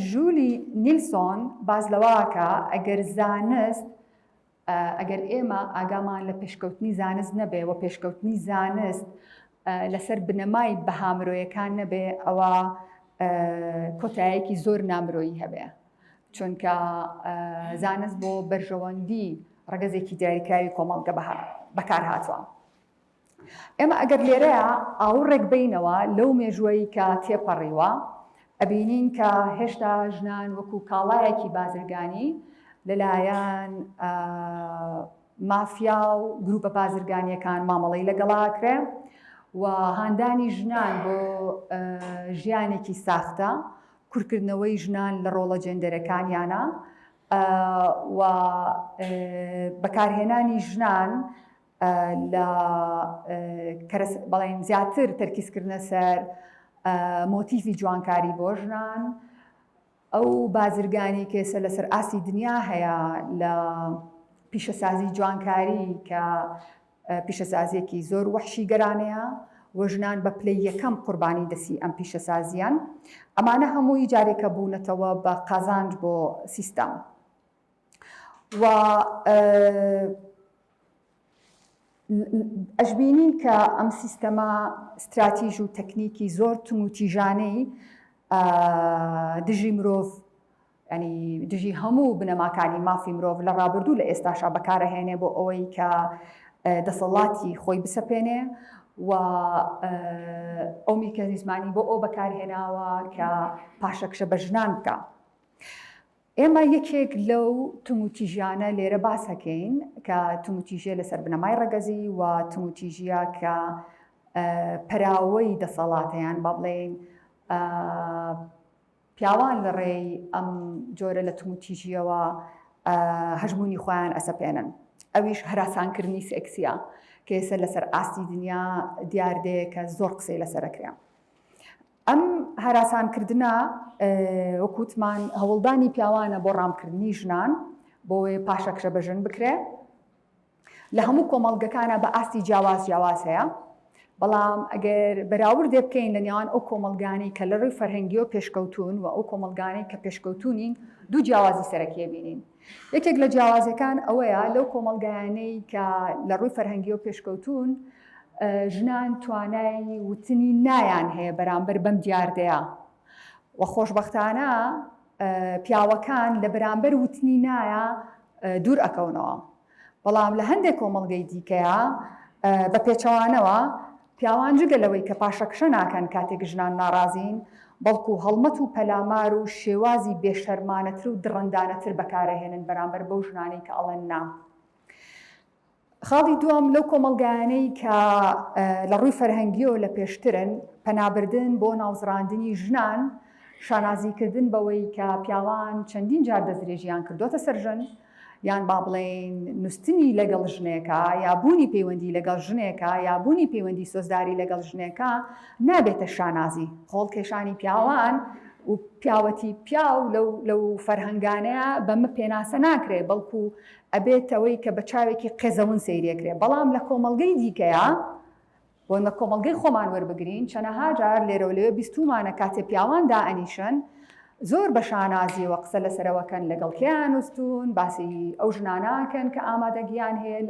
ژولی نیلسۆن باز لەواکە ئەگەر زانست ئەگەر ئێمە ئاگامان لە پێشکەوتنی زانست نەبێ و پێشکەوتنی زانست لەسەر بنەمای بەهامرۆیەکان نەبێ ئەوە کۆتاییەکی زۆر نامرۆیی هەبێ چونکە زانست بۆ بەرژەوەندی ڕەگەزێکی دیاریکراوی کۆمەڵگە بەکار هاتووە. ئێمە ئەگەر لێرەیە ئاوڕێک بینەوە لەو مێژووی کە تێپەڕیوە ئەبینین کە هێشتا ژنان وەکو کاڵایەکی بازرگانی لەلایەن مافیا و گروپە بازرگانیەکان مامەڵەی لەگەڵاکرێ و هاندانی ژنان بۆ ژیانێکی ساختە کورکردنەوەی ژنان لە ڕۆڵە جێندەرەکانیانە و بەکارهێنانی ژنان لە بەڵێن زیاتر تەرکیزکردنە سەر مۆتیفی جوانکاری بۆ ژنان ئەو بازرگانی کێسە لەسەر ئاسی دنیا هەیە لە پیشەسازی جوانکاری کە پیشەسازیەکی زۆر وەحشی گەرانەیە و ژنان بە پلەی یەکەم قوربانی دەسی ئەم پیشەسازیان ئەمانە هەمووی جارێکە بوونەتەوە بە قازانج بۆ سیستەم و ئەشبینین کە ئەم سیستەمە استراتیژ و تەکنیکی زۆر تموتیژانەی دژی مرۆڤ ینی دژی هەموو بنەماکانی مافی مرۆڤ لە ڕابردوو لە ئێستاشا بەکارەهێنێ بۆ ئەوەی کە دەسەڵاتی خۆی بسەپێنێ و ئەو میکانیزمانی بۆ ئەو بەکارهێناوە کە پاشەکشە بە ژنان بکە. ئێمە یەکێک لەو تموتیژیانە لێرە باسەکەین کە تموتیژیە لەسەر بنەمای ڕەگەزی و تموتیژیە کە پەراوەی دەسەڵاتەیان با بڵێن پیاوان لە ڕێی ئەم جۆرە لە تموتیژیەوە هەژمونی خۆیان ئەسەپێنن. ئەویش هەراسانکردنی سێکسیە کە ئێستا لەسەر ئاستی دنیا دیاردەیە کە زۆر قسەی لەسەرەکرێ. ئەم هەراسانکردنە وەکوتمان هەوڵدانی پیاوانە بۆ ڕامکردنی ژنان بۆی پاشەکشە بە ژن بکرێ لە هەموو کۆمەڵگەکانە بە ئاستی جیاواز هەیە بەڵام ئەگەر بەراوردێ بکەین لە نێوان ئەو کۆمەلگانی کە لە ڕووی فەرهەنگی و پێشکەوتون و ئەو کۆمەلگانەی کە پێشکەوتونین دوو جیاوازی سەرەکیە بینین. یەکێک لە جیاوازەکان ئەوەیە لەو کۆمەلگایانەی کە لە ڕووی فەرهەنگی و پێشکەوتون ژنان توانای وتنی نایان هەیە بەرامبەر بەم دیاردەیە و خۆشبەختانە پیاوەکان لە بەرامبەر وتنی نایە دوور ئەکەونەوە. بەڵام لە هەندێک کۆمەڵگەی دیکەیە بە پێچەوانەوە پیاوان جگە لەوەی کە پاشەکشە ناکەن کاتێک ژنان ناڕازین بەڵکو هەڵمەت و پەلامار و شێوازی بێشەرمانەتر و دڕندانەتر بەکارەهێنن بەرامبەر بەو ژنانەی کە ئەڵێن نا. خاڵی دووەم لەو کۆمەلگایانەی کە لە ڕووی فەرهەنگی و لە پێشترن پەنابردن بۆ ناوزڕاندنی ژنان شانازیکردن بەوەی کە پیاوان چەندین جار دەستدرێژیان کردوتە سەر ژن یان با بڵێن نووسنی لەگەڵ ژنێکە یا بوونی پەیوەندی لەگەڵ ژنێکە یا بوونی پەیوەندی سۆزداری لەگەڵ ژنێکە نابێتە شانازی خۆڵکێشانی پیاوان و پیاوەتی پیاو لەو فەرهەنگانەیە بەمە پێناسە ناکرێ بەڵکو ئەبێتەوەی کە بە چاوێکی قێزەون سەیرێکرێ. بەڵام لە کۆمەڵگەی دیکەیە بۆ لە کۆمەڵگەی خۆمان وەربگرین چەنەها جار لێرە و لەوێ بیستومانە کاتێ پیاوان دائەنیشن زۆر بە شانازی وە قسە لەسەرەوەکەن لەگەڵ کێیان وستون باسی ئەو ژناناکەن کە ئامادەگیان هەیە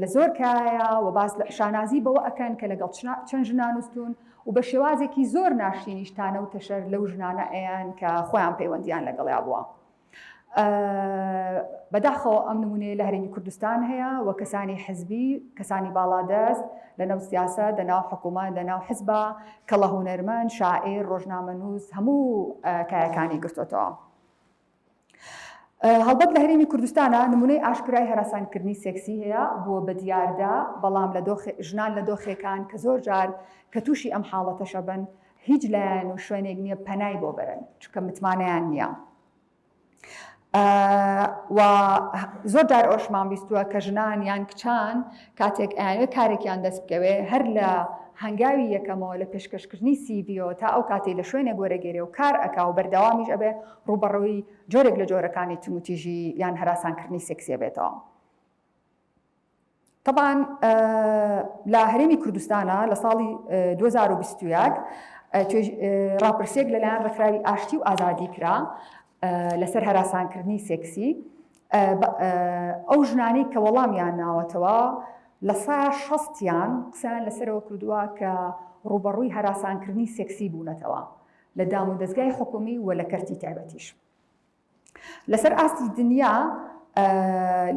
لە زۆر کایە و باس شانازی بەوە ئەکەن کە لەگەڵ چەند ژنان وستون و بە شێوازێکی زۆر ناشتینیشتانە و تەشەر لەو ژنانە ئەیان کە خۆیان پەیوەندیان لەگەڵیا بووە. بەداخەوە ئەم نمونەیە لە هەرێمی کوردستان هەیە و کەسانی حزبی کەسانی باڵادەست لە نەو سیاسەت لە ناو حکوومەت لە ناو حزبە کەڵە هونەرمەند شاعیر ڕۆژنامەنووس هەموو کایەکانی گرتوتەوە. هەڵبەت لە هەرێمی کوردستانە نمونەی ئاشکرای هەراسانکردنی سێکسی هەیە بووە بە دیاردا بەڵام ژنان لە دۆخێکان کە زۆر جار کە تووشی ئەم حاڵەتەشە بن هیچ لایەن و شوێنێک نییە پەنای بۆ بەرن چونکە متمانەیان نییە. و زۆر جار ئەوشمان بیستووە کە ژنان یان کچان کاتێک ئەیانوێت کارێکیان دەست بکەوێ هەر لە هەنگاوی یەکەمەوە لە پێشکەشکردنی سیڤیۆ تا ئەو کاتێ لە شوێنێک وەرەگێرێ و کار ئەکا و بەردەوامیش ئەبێ ڕوبەڕەوەی جۆرێک لە جۆرەکانی تموتیژی یان هەراسانکردنی سێکسیە بێتەوە. طبعاً لە هەرێمی کوردستانە لە ساڵی 2021 ڕاپرسێک لەلایەن ڕێکخراوی ئاشتی و ئازادی کرا لەسەر هەراسانکردنی سێکسی ئەو ژنانی کە وەڵامیان ناوەتەوە لە سا 60یان قسەیان لەسەرەوە کردووە کە ڕوبەڕووی هەراسانکردنی سێکسی بوونەتەوە لە دام و دەستگای حکومی و لە کەرتی تایبەتیش. لەسەر ئاستی دنیا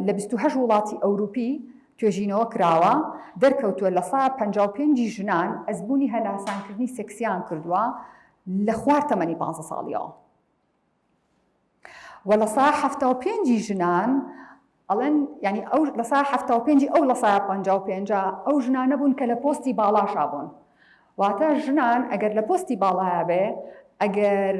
لە 28 وڵاتی ئەوروپی توێژینەوە کراوە دەرکەوتووە لە سا 55 ژنان ئەزبوونی هەراسانکردنی سێکسیان کردووە لە خوار تەمەنی 15 ساڵیەوە. و لە سا 75 ژنان ئەڵێن ینی ئەو لە سا 75 ئەو لە سا 55 ئەو ژنانە بوون کە لە پۆستی باڵاشا بوون. واتە ژنان ئەگەر لە پۆستی باڵایە بێ، ئەگەر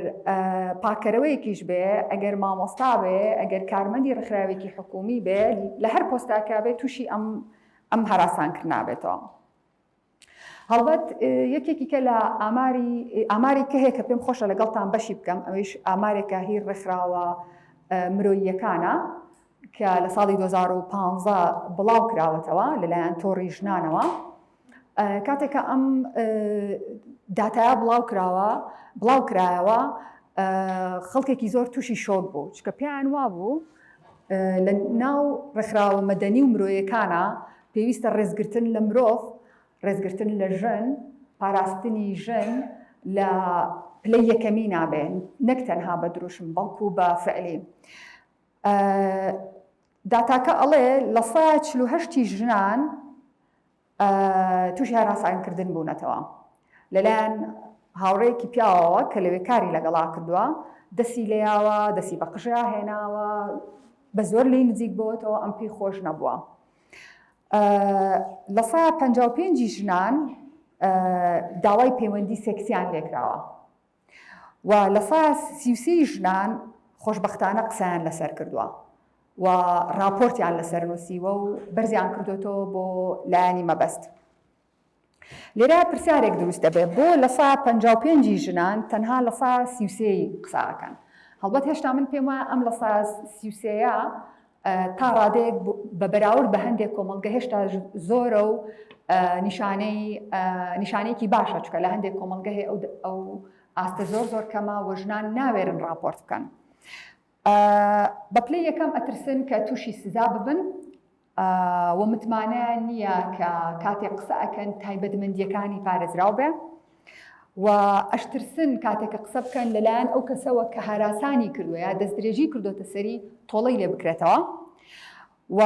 پاکەرەوەیەکیش بێ، ئەگەر مامۆستا بێ، ئەگەر کارمەندی ڕێکخراوێکی حکومی بێ، لە هەر پۆستاکە بێ تووشی ئەم هەراسانکردنا بێتەوە. هەڵبەت یەکێکی کە لە ئاماری کە هەیە کە پێم خۆشە لەگەڵتان بەشی بکەم، ئەوەیش ئامارێکە هیر ڕێکخراوە مرۆییەکانە کە لە ساڵی 2015 بڵاو کراوەتەوە لەلایەن تۆڕی ژنانەوە. کاتێککە ئەم داتایە بڵاو کرایەوە خەڵکێکی زۆر تووشی شۆک بوو، چکە پێیان وابوو لە ناو ڕێکخراوە مەدەنی و مرۆییەکانە پێویستە ڕێزگرتن لە مرۆڤ، ڕێزگرتن لە ژن، پاراستنی ژن لە پلەی یەکەمی نابێن، نەک تەنها بە دروشم بەڵکو بە فعلی. داتاکە ئەڵێ لە سا 48 ژنان تووشی هەراسانکردن بوونەتەوە لەلایەن هاوڕێیەکی پیاوەوە کە لەوێ کاری لەگەڵا کردووە، دەستی لێیاوە، دەستی بە قژا هێناوە، بە زۆر لی نزیک بۆتەوە، ئەم پێی خۆش نەبووە. لە سا 55 ژنان داوای پەیوەندی سێکسیان لێکراوە و لە سا 33 ژنان خۆشبەختانە قسەیان لەسەر کردووە و راپۆرتیان لەسەر نووسیوە و بەرزیان کردوێتەوە بۆ لایەنی مەبەست. لێرە پرسیارێک دروست دەبێت بۆ لە سا 55 ژنان تەنها لە سا 33 قساکەن. هەڵبەت هێشتا من پێم وایە ئەم لە سا 33 تا ڕادەیەک بە بەراورد بە هەندێک کۆمەڵگە هێشتا زۆرە و نیشانەیەکی باشە، چکە لە هەندێک کۆمەڵگە هەیە ئەو ئاستە زۆر کەمە و ژنان ناوێرن راپۆرت بکەن. بە پلەی یەکەم ئەترسن کە تووشی سزا ببن و متمانەیان نییە کە کاتێک قسە ئەکەن تایبەتمەندیەکانی پارێزراو بێ و ئەشترسن کاتێککە قسە بکەن لەلایەن ئەو کەسەوە کە هەراسانی کردووە یا دەستدرێژی کردوتە سەری تۆڵەی لێ بکرێتەوە و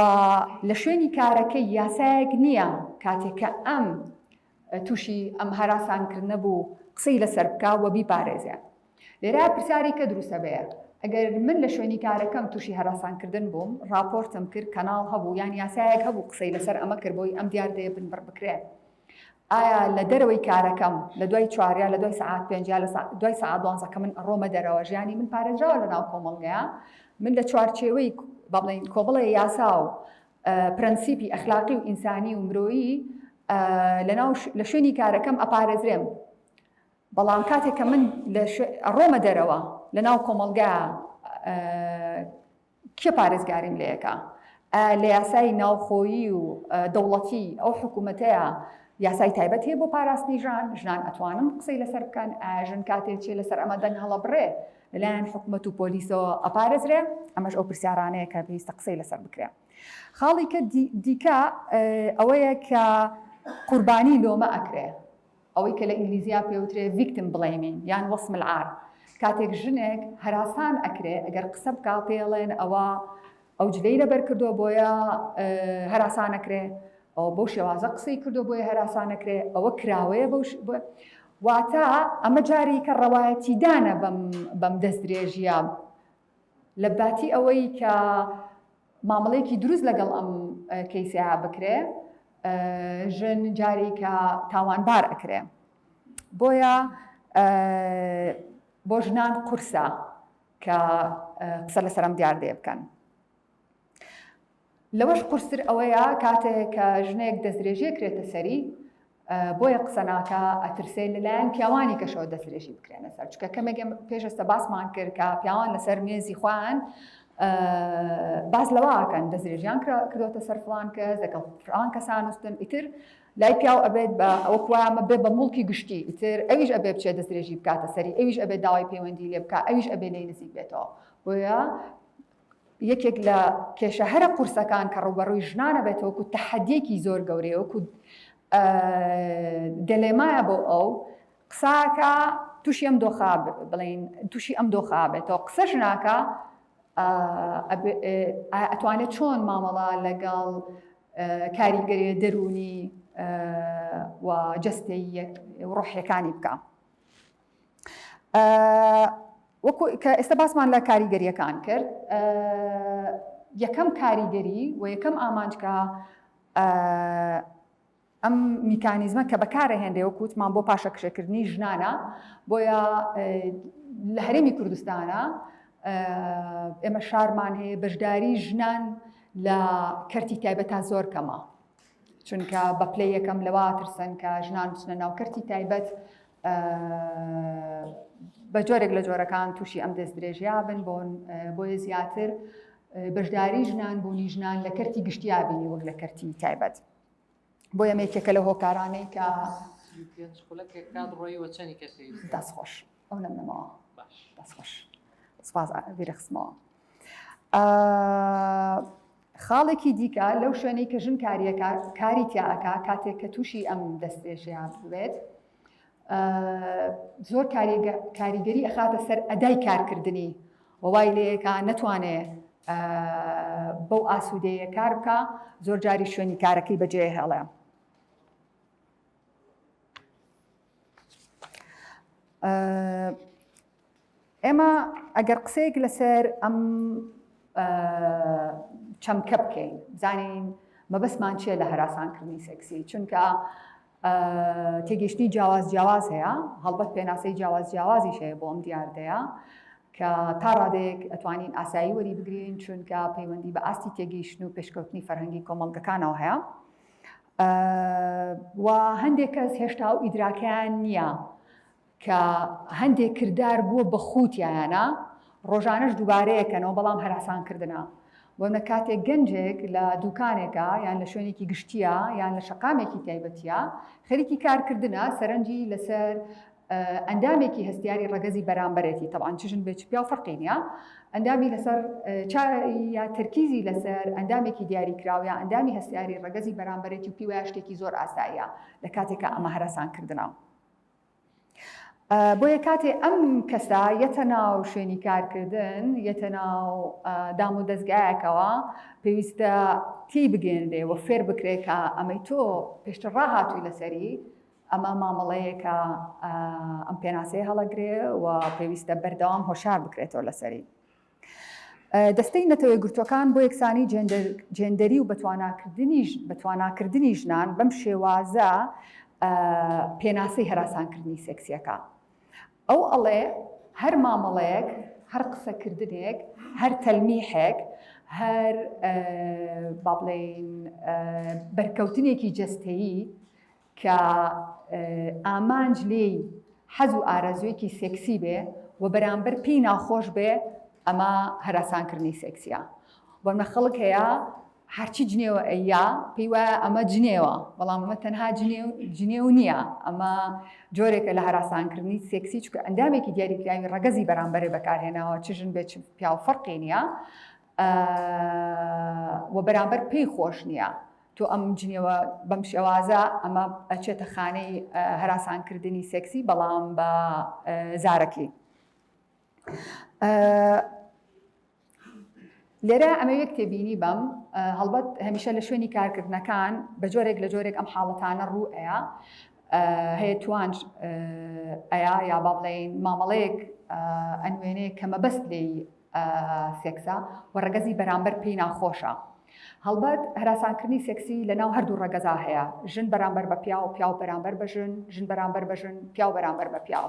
لە شوێنی کارەکەی یاسایەک نییە کاتێککە ئەم تووشی ئەم هەراسانکردنە بوو قسەی لەسەر بکە و بیپارێزێ. لێرە پرسیاری کە دروستە بێ، ئەگەر من لە شوێنی کارەکەم تووشی هەراسانکردن بووم، راپۆرتم کرد، کەناڵ هەبوو یان یاسایەک هەبوو قسەی لەسەر ئەمە کرد بۆی ئەم دیاردەیە بنبڕ بکرێت، ئایا لە دەرەوەی کارەکەم لە دوای 4 لە دوای سعات 5 لە دوای سعات 12 کە من ڕۆمە دەرەوە ژیانی من پارێزراوە لە ناو کۆمەڵگەیە، من لە چوارچێوەی بڵین کۆبڵی یاسا و پرەنسیپی ئەخلاقی و ئینسانی و مرۆیی لە شوێنی کارەکەم ئەپارێزرێم. بەڵام کاتێک کە من ڕۆمە دەرەوە لە ناو کۆمەڵگە کێ پارێزگاریم لەیەکە؟ لە یاسای ناوخۆیی و دەوڵەتی ئەو حکوومەتەیە یاسای تایبەت هەیە بۆ پاراستنی ژنان ئەتوانن قسەی لەسەر بکەن، ژن کاتێک چێ لەسەر ئەمە دەنگ هەڵەبڕێ لەلایەن حکوومەت و پۆلیسەوە ئەپارێزرێ؟ ئەمەش ئەو پرسیارانەیە کە پێویستە قسەی لەسەر بکرێ. خاڵی کە دیکە ئەوەیە کە قوربانی لۆمە ئەکرێ، ئەوەی کە لە ئینگلیزیا پێوترێ victim blaming یان وەسم العار. کاتێک ژنێک هەراسان ئەکرێ ئەگەر قسە بکا پێڵێن ئەو جلەی لەبەر کردووە بۆیە هەراسان ئەکرێ، ئەو بەو شێوازە قسەی کردو بۆیە هەراسان ئەکرێ، ئەوە کراوەیە واتە ئەمە جاری کە ڕەوایەتیدانە بەم دەستدرێژیە لە باتی ئەوەی کە مامەڵەیەکی دروست لەگەڵ ئەم کەیسیا بکرێ، ژن جاری کە تاوانبار ئەکرێ. بۆیە بۆ ژنان قورسە کە قسە لەسەر ئەم دیاردەیە بکەن. لەوەش قورستر ئەوەیە کاتێک کە ژنێک دەستدرێژی کرێتە سەری، بۆیە قسە ناکە ئەترسێ لەلایەن پیاوانی کەشەوە دەستدرێژی بکرێنە سەر، چکە کەمێک پێشەستە باسمان کرد کە پیاوان لەسەر مێزی خوان باز لەواکەن دەستدرێژیان کردوتە سەر فڵان کەس، دەکەڵ فڵان کەسان وستن، ئیتر لای پیاو ئەبێت بە ئەوە کوامە بێ بە موڵکی گشتی، ئیتر ئەویش ئەبێ بچێ دەستدرێژی بکاتە سەری، ئەویش ئەبێ داوای پەیوەندی لێ بکە، ئەویش ئەبێ لێی نزیک بێتەوە. بۆیە یەکێک لە کێشە هەرە قورسەکان کە ڕوبەڕووی ژنانە بێتەوە و تەحەدیەکی زۆر گەورەیە وەکو دلێمایە بۆ ئەو قساکە تووشی ئەم دۆخا بڵین تووشی ئەم دۆخا بێتەوە قسەش ناکە ئەتوانێت چۆن مامەڵە لەگەڵ کاریگەری دەرونی و جەستەی ڕۆحیەکانی بکە. وەکو کە ئێستا باسمان لە کاریگەریەکان کرد، یەکەم کاریگەری و یەکەم ئامانجکە ئەم میکانیزمە کە بەکارهێنرێ وەکوتمان بۆ پاشەکشەکردنی ژنانە، بۆیە لە هەرێمی کوردستانە ئێمە شارمان هەیە بەشداری ژنان لە کەرتی تایبەتە زۆر کەمە، چونکە بە پلەی یەکەم لەوا ترسن کە ژنان بچنە ناو کەرتی تایبەت بە جۆرێک لە جۆرەکان تووشی ئەم دەست درێژیا بن بۆیە زیاتر بەشداری ژنان بوونی ژنان لە کەرتی گشتیا بینی وەک لە کەرتی تایبەت. بۆیە مێکێکە لە هۆکارانەی کە دەستخۆش ئەو نەمنەمەوە دەستخۆش سپاس بیرەخسمەوە. خاڵێکی دیکە لەو شوێنەی کە ژن کاری تیاکە کاتێک کە تووشی ئەم دەستێژیان بێت، زۆر کاریگەری ئەخاتە سەر ئەدای کارکردنی وەوای لەیەکە نەتوانێت بەو ئاسوودەیە کار بکە، زۆر جاری شوێنی کارەکەی بەجێ هێڵێ. ئێمە ئەگەر قسەیەک لەسەر ئەم چەمکە بکەین، بزانین مەبەستمان چیە لە هەراسانکردنی سێکسی، چونکە تێگەیشتنی جیاواز هەیە، هەڵبەت پێناسەی جیاوازیش هەیە بۆ ئەم دیاردەیە کە تا ڕادەیەک ئەتوانین ئاسایی وەری بگرین، چونکە پەیوەندی بە ئاستی تێگەیشتن و پێشکەوتنی فەرهەنگی کۆمەڵگەکانەوە هەیە و هەندێک کەس هێشتا و ئیدراکیان نییە کە هەندێک کردار بووە بە خوتیانە ڕۆژانەش دووبارەیەکەنەوە بەڵام هەراسانکردنە. بۆ نە کاتێک گەنجێک لە دوکانێکە یان لە شوێنێکی گشتیە یان لە شەقامێکی تایبەتیە خەریکی کارکردنە سەرنجی لەسەر ئەندامێکی هەستیاری ڕەگەزی بەرامبەرێتی، تەبعاً چ ژن بێت چ پیا و فەرقی نییە، ئەندامی لەسەر یا تەرکیزی لەسەر ئەندامێکی دیاریکراوە یا ئەندامی هەستیاری ڕەگەزی بەرامبەرێتی و پیوایە شتێکی زۆر ئاساییە لە کاتێکە ئەمە هەراسانکردنە. بۆیە کاتێ ئەم کەسا یەتە ناو شوێنی کارکردن، یەتە ناو دام و دەستگایەکەوە، پێویستە تێی بگەێنرێ و فێر بکرێت کە ئەمەی تۆ پێشتر ڕاهاتووی لەسەری، ئەمە مامەڵەیەکە ئەم پێناسەیە هەڵەگرێ و پێویستە بەردەوام هۆشار بکرێتەوە لەسەری. دەستەی نەتەوەی گرتوەکان بۆ یەکسانی جێندەری و بەتواناکردنی ژنان بەم شێوازە پێناسەی هەراسانکردنی سێکسیەکە. ئەو ئەڵێ هەر مامەڵەیەک، هەر قسەکردنێک، هەر تەلمیحێک، هەر با بڵێین بەرکەوتنێکی جەستەیی کە ئامانج لێی حەز و ئارەزوویەکی سێکسی بێ و بەرامبەر پێی ناخۆش بێ، ئەمە هەراسانکردنی سێکسیە. بۆ منە خەڵک هەیە هەرچی جنێوە ئەیە پێی وایە ئەمە جنێوە، بەڵام ئەمە تەنها جنێو نییە، ئەمە جۆرێکە لە هەراسانکردنی سێکسی، چونکە ئەندامێکی دیاریکراوی ڕەگەزی بەرامبەرێ بەکارهێناوە، چ ژن بێت پیا و فەرقی نییە و بەرامبەر پێی خۆش نییە. تۆ ئەم جنێوە بەم شێوازە ئەمە ئەچێتە خانەی هەراسانکردنی سێکسی بەڵام بە زارەکی. لێرە ئەمە یەک تێبینی بەم هەڵبەت هەمیشە لە شوێنی کارکردنەکان بە جۆرێک لە جۆرێک ئەم حاڵەتانە ڕوو هەیە توانج ئەیە یا با بڵێین مامەڵەیەک ئەنوێنەیە کە مەبەست لێی سێکسە و ڕەگەزی بەرامبەر پێی ناخۆشە. هەڵبەت هەراسانکردنی سێکسی لە ناو هەردوو ڕەگەزا هەیە، ژن بەرامبەر بە پیا و پیا و بەرامبەر بە ژن، ژن بەرامبەر بە ژن، پیا و بەرامبەر بە پیا.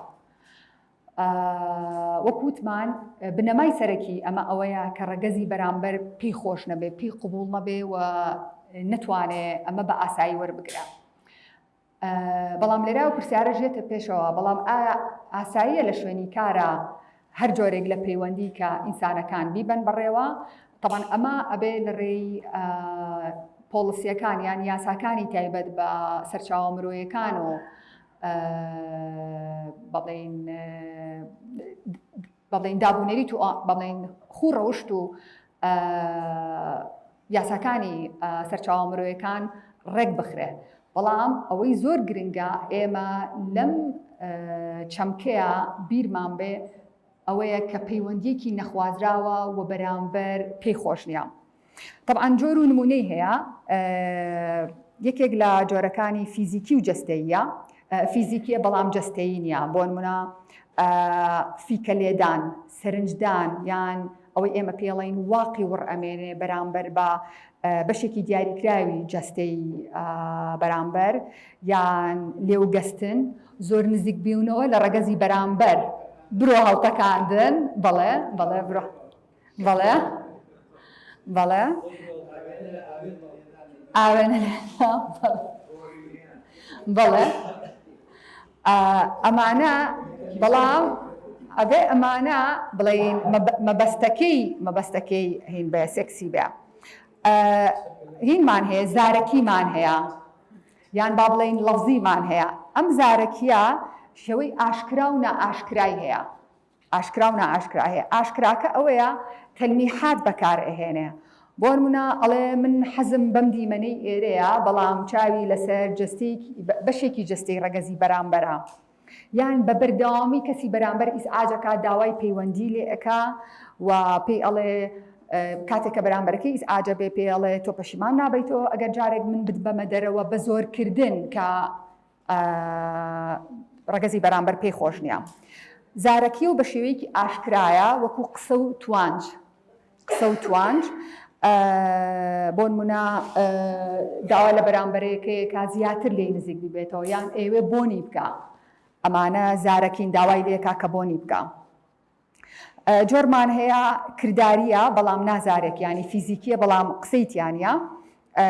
وەکوتمان بنەمای سەرەکی ئەمە ئەوەیە کە ڕەگەزی بەرامبەر پێی خۆش نەبێ، پێی قبوڵ مەبێ و نەتوانێت ئەمە بە ئاسایی وەربگرە. بەڵام لێرا و پرسیارە ژێتە پێشەوە، بەڵام ئاساییە لە شوێنی کارە هەر جۆرێک لە پەیوەندی کە ئینسانەکان بیبەن بەڕێوە. طبعاً ئەمە ئەبێ لە ڕێی پۆلیسیەکان یان یاساکانی تایبەت بە سەرچاوە مرۆیەکان و بەڵێن دابوونەریت و بەڵێن خوڕەوشت و یاساکانی سەرچاوە مرۆیەکان ڕێک بخرێ. بەڵام ئەوەی زۆر گرنگە ئێمە لەم چەمکەیە بیرمان بێ ئەوەیە کە پەیوەندیەکی نەخوازراوە و بەرامبەر پێی خۆش نییە. طبعاً جۆر و نمونەی هەیە، یەکێک لە جۆرەکانی فیزیکی و جەستەییە، فیزیکیە بەڵام جەستەیی نییە. بۆ نمونە فیکە لێدان، سەرنجدان، یان ئەوەی ئێمە پێڵین واقی وڕ ئەمێنێ بەرامبەر بە بەشێکی دیاریکراوی جەستەی بەرامبەر، یان لێوگەستن، زۆر نزیک بیونەوە لە ڕەگەزی بەرامبەر برۆ هەڵتەکاندن. بەڵێ بەڵێ برۆ بەڵێ بەڵێ ئاوێنە بەڵێ ئەمانە، بەڵام ئەبێ ئەمانە بڵێن مەبەستەکەی هین بە سێکسی بێ. هینمان هەیە، زارەکیمان هەیە، یان با بڵێن لەفزیمان هەیە. ئەم زارەکیە شێوەی ئاشکرا و نائاشکرای هەیە. ئاشکرا و نائاشکرا هەیە. ئاشکراکە ئەوەیە تەلمیحات بەکار ئەهێنێ. بۆ نمونە ئەڵێ من حەزم بەم دیمەنەی ئێرەیە، بەڵام چاوی لەسەر بەشێکی جەستەی ڕەگەزی بەرامبەرە، یان بە بەردەوامی کەسی بەرامبەر ئیسعاجەکە داوای پەیوەندی لێ ئەکا و پێی ئەڵێ کاتێککە بەرامبەرەکەی ئیسعاجە بێ پێ ئەڵێ تۆ پەشیمان نابیتەوە ئەگەر جارێک من بمە دەرەوە بە زۆرکردن کە ڕەگەزی بەرامبەر پێی خۆش نییە. زارەکی و بە شێوەیەکی ئاشکرایە، وەکو قسە و توانج. قسە و توانج بۆ نمونە داوا لە بەرامبەرەکەیەکە زیاتر لێی نزیک ببێتەوە، یان ئێوێ بۆنی بکە. ئەمانە زارەکین داوای لێکا کە بۆنی بکە. جۆرمان هەیە کرداریە بەڵام نازارێک، ینی فیزیکیە بەڵام قسەیتیانە.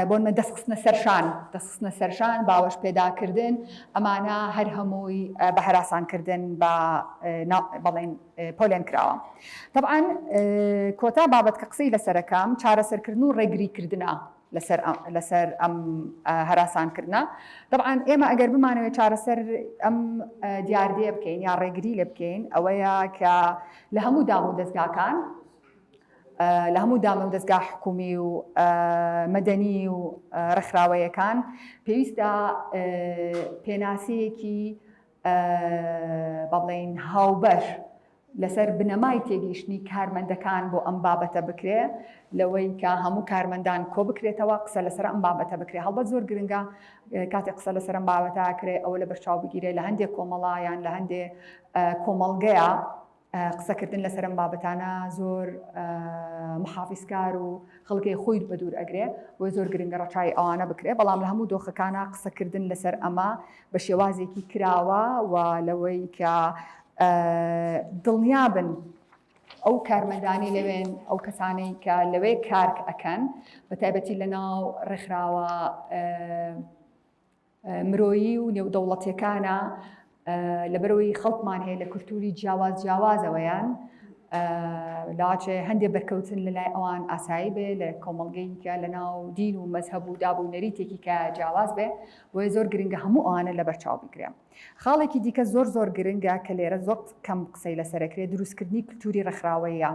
بۆ نمە دەستخستنە سەرشان، دەستخستنە سەرشان، باوەش پێداکردن، ئەمانە هەر هەمووی بە هەراسانکردن بە بەڵێن پۆلێن کراوە. طبعاً کۆتا بابەت کە قسەی لەسەرەکەم چارەسەرکردن و ڕێگریکردنە لەسەر ئەم هەراسانکردنە. طبعاً ئێمە ئەگەر بمانەوێت چارەسەر ئەم دیاردێ بکەین یا ڕێگری لێ بکەین، ئەوەیە کە لە هەموو دام و دەستگاکان، لە هەموو دامە و دەستگا حکومی و مەدەنی و ڕێکخراوەیەکان پێویستە پێناسەیەکی بەڵێن هاوبەش لەسەر بنەمای تێگەیشتنی کارمەندەکان بۆ ئەم بابەتە بکرێ، لەوەی کە هەموو کارمەندان کۆ بکرێتەوە قسە لەسەر ئەم بابەتە بکرێ. هەڵبەت زۆر گرنگە کاتێک قسە لەسەر ئەم بابەتە کرێ ئەوە لە بەرچاو بگیرێ لە هەندێک کۆمەڵایان لە هەندێک کۆمەڵگەیە قسەکردن لەسەر ئەم بابەتانە زۆر محافیزکار و خەڵکی خۆی بە دوور ئەگرێ، بۆ زۆر گرنگە ڕەچای ئەوانە بکرێ. بەڵام لە هەموو دۆخەکانە قسەکردن لەسەر ئەمە بە شێوازێکی کراوە و لەوەی کە دڵنیابن ئەو کارمەندانی لەوێن، ئەو کەسانەی کە لەوێ کار ئەکەن، بە تایبەتی لەناو ڕێکخراوە مرۆیی و نێودەوڵەتیەکانە، لەبەرەوەی خەڵکمان هەیە لە کولتوری جیاوازەوەیان لاچێ هەندێک بەرکەوتن لە لای ئەوان ئاسایی بێ لە کۆمەڵگەیکە لە ناو دین و مەزهەب و دابوو نەریتێکی کە جیاواز بێ، بۆیە زۆر گرنگە هەموو ئەوانە لە بەرچاو بگرێ. خاڵێکی دیکە زۆر گرنگە کە لێرە زۆر کەم قسەی لەسەرەکرێت دروستکردنی کولتوری ڕێکخراوەیە.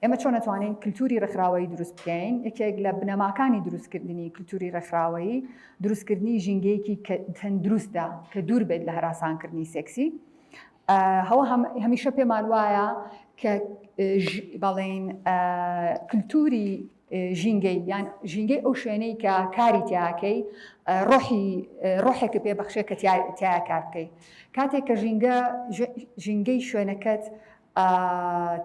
ئێمە چۆن نەتوانین کولتوری ڕێکخراوەیی دروست بکەین؟ یەکێک لە بنەماکانی دروستکردنی کولتوری ڕێکخراوەیی دروستکردنی ژینگەیەکی تەندروستە کە دوور بێت لە هەراسانکردنی سێکسی. هەوە هەمیشە پێمان وایە کە بەڵێن کولتوری ژینگەی یان ژینگەی ئەو شوێنەی کە کاری تیاکەی ڕۆحێکە پێبەخشێت کە تیا کار بکەیت. کاتێک کە ژینگەی شوێنەکەت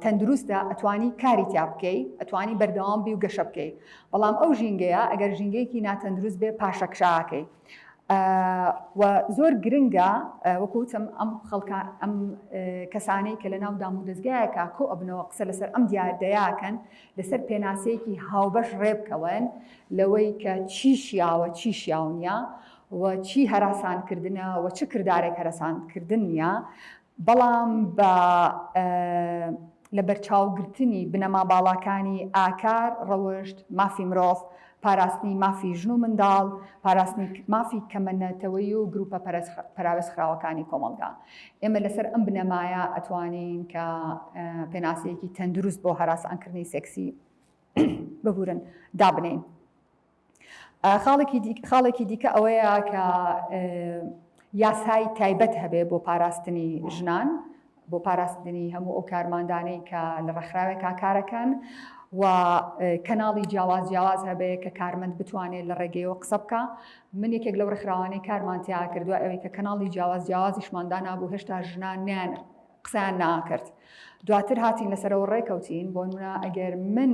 تەندروستە، ئەتوانی کاری تیا بکەیت، ئەتوانی بەردەوام بی و گەشە بکەیت. بەڵام ئەو ژینگەیە ئەگەر ژینگەیەکی ناتەندروست بێ پاشەکشاکەی. و زۆر گرنگە وەکوتم ئەم کەسانەی کە لە ناو دام و دەستگایەکە کۆ ئەبنەوە قسە لەسەر ئەم دیاردەیەکەن لەسەر پێناسەیەکی هاوبەش ڕێ بکەون لەوەی کە چی شیاوە چی شیاو نییە و چی هەراسانکردنە و چ کردارێک هەراسانکردن نییە، بەڵام بە لە بەرچاوگرتنی بنەما باڵاکانی ئاکار، ڕەوشت، مافی مرۆڤ، پاراستنی مافی ژن و منداڵ، پاراستنی مافی کەمەنەتەوەی و گروپە پراوێستخراوەکانی کۆمەڵگا. ئێمە لەسەر ئەم بنەمایە ئەتوانین کە پێناسەیەکی تەندروست بۆ هەراسانکردنی سێکسی ببورن دابنین. خاڵێکی دیکە ئەوەیە کە یاسای تایبەت هەبێ بۆ پاراستنی ژنان، بۆ پاراستنی هەموو ئەو کارماندانەی کە لە ڕێکخراوێکا کارەکەن و کەناڵی جیاواز هەبێ کە کارمەند بتوانێت لە ڕێگەیەوە قسە بکە. من یەکێک لەو ڕێکخراوانەی کارمانتیا کردووە ئەوەی کە کەناڵی جیاوازیشماندا نابوو، هێشتا ژنان نیان قسەیان ناکرد. دواتر هاتین لەسەرەوە ڕێکەوتین بۆ نمونە ئەگەر من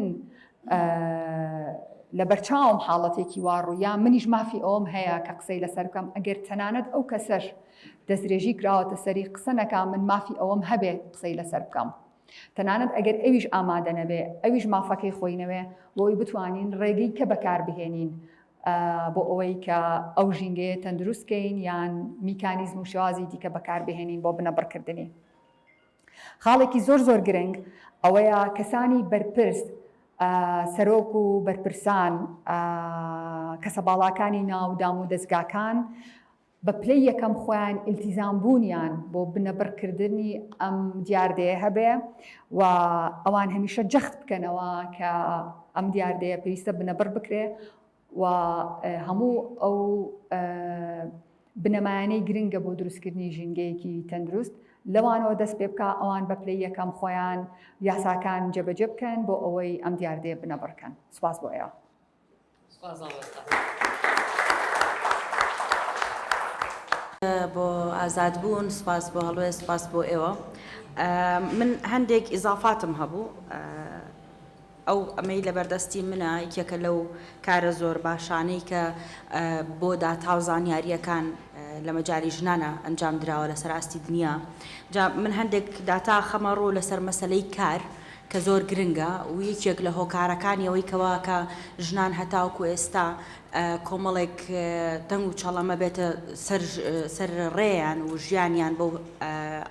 لە بەرچاوم حاڵەتێکی واڕوو یا منیش مافی ئەوم هەیە کە قسەی لەسەر بکەم، ئەگەر تەنانەت ئەو کەسەش دەستدرێژی کراوەتە سەری قسە نەکا من مافی ئەوم هەبێ قسەی لەسەر بکەم. تەنانەت ئەگەر ئەویش ئامادە نەبێ، ئەویش مافەکەی خۆی نەوێ، بۆی بتوانین ڕێگەی کە بەکار بهێنین بۆ ئەوەی کە ئەو ژینگەیە تەندروستکەین یان میکانیزم و شێوازی دیکە بەکار بهێنین بۆ بنەبڕکردنی. خاڵێکی زۆر گرنگ ئەوەیە کەسانی بەرپرس، سەرۆک و بەرپرسان، کەسەباڵاکانی ناودام و دەستگاکان بە پلەی یەکەم خۆیان ئیلتیزامبوونیان بۆ بنەبڕکردنی ئەم دیاردەیە هەبێ و ئەوان هەمیشە جەخت بکەنەوە کە ئەم دیاردەیە پێویستە بنەبڕ بکرێ و هەموو ئەو بنەمایانەی گرنگە بۆ دروستکردنی ژینگەیەکی تەندروست لەوانەوە دەست پێ بکە، ئەوان بە پلەی یەکەم خۆیان یاساکان جێبەجێ بکەن بۆ ئەوەی ئەم دیاردەیە بنەبڕکەن. سوپاس بۆ ئێوە. بۆ ئازادبوون، سپاس بۆ هەڵوێ، سپاس بۆ ئێوە. من هەندێک ئیزافاتم هەبوو. ئەو ئەمەی لەبەردەستی منە یەکێکە لەو کارە زۆر باشانەی کە بۆ داتاو زانیاریەکان لە مەجای ژنانە ئەنجام درراوە لەسەر ئاستی دنیا. من هەندێک داتا خەمەڕوو لەسەر مەسەلەی کار کە زۆر گرنگە و یەکێک لە هۆکارەکانی ئەوەی کەوا کە ژنان هەتاوکو ئێستا کۆمەڵێک دەنگ و چاڵەمە بێتە سەر ڕێیان و ژیانیان بۆ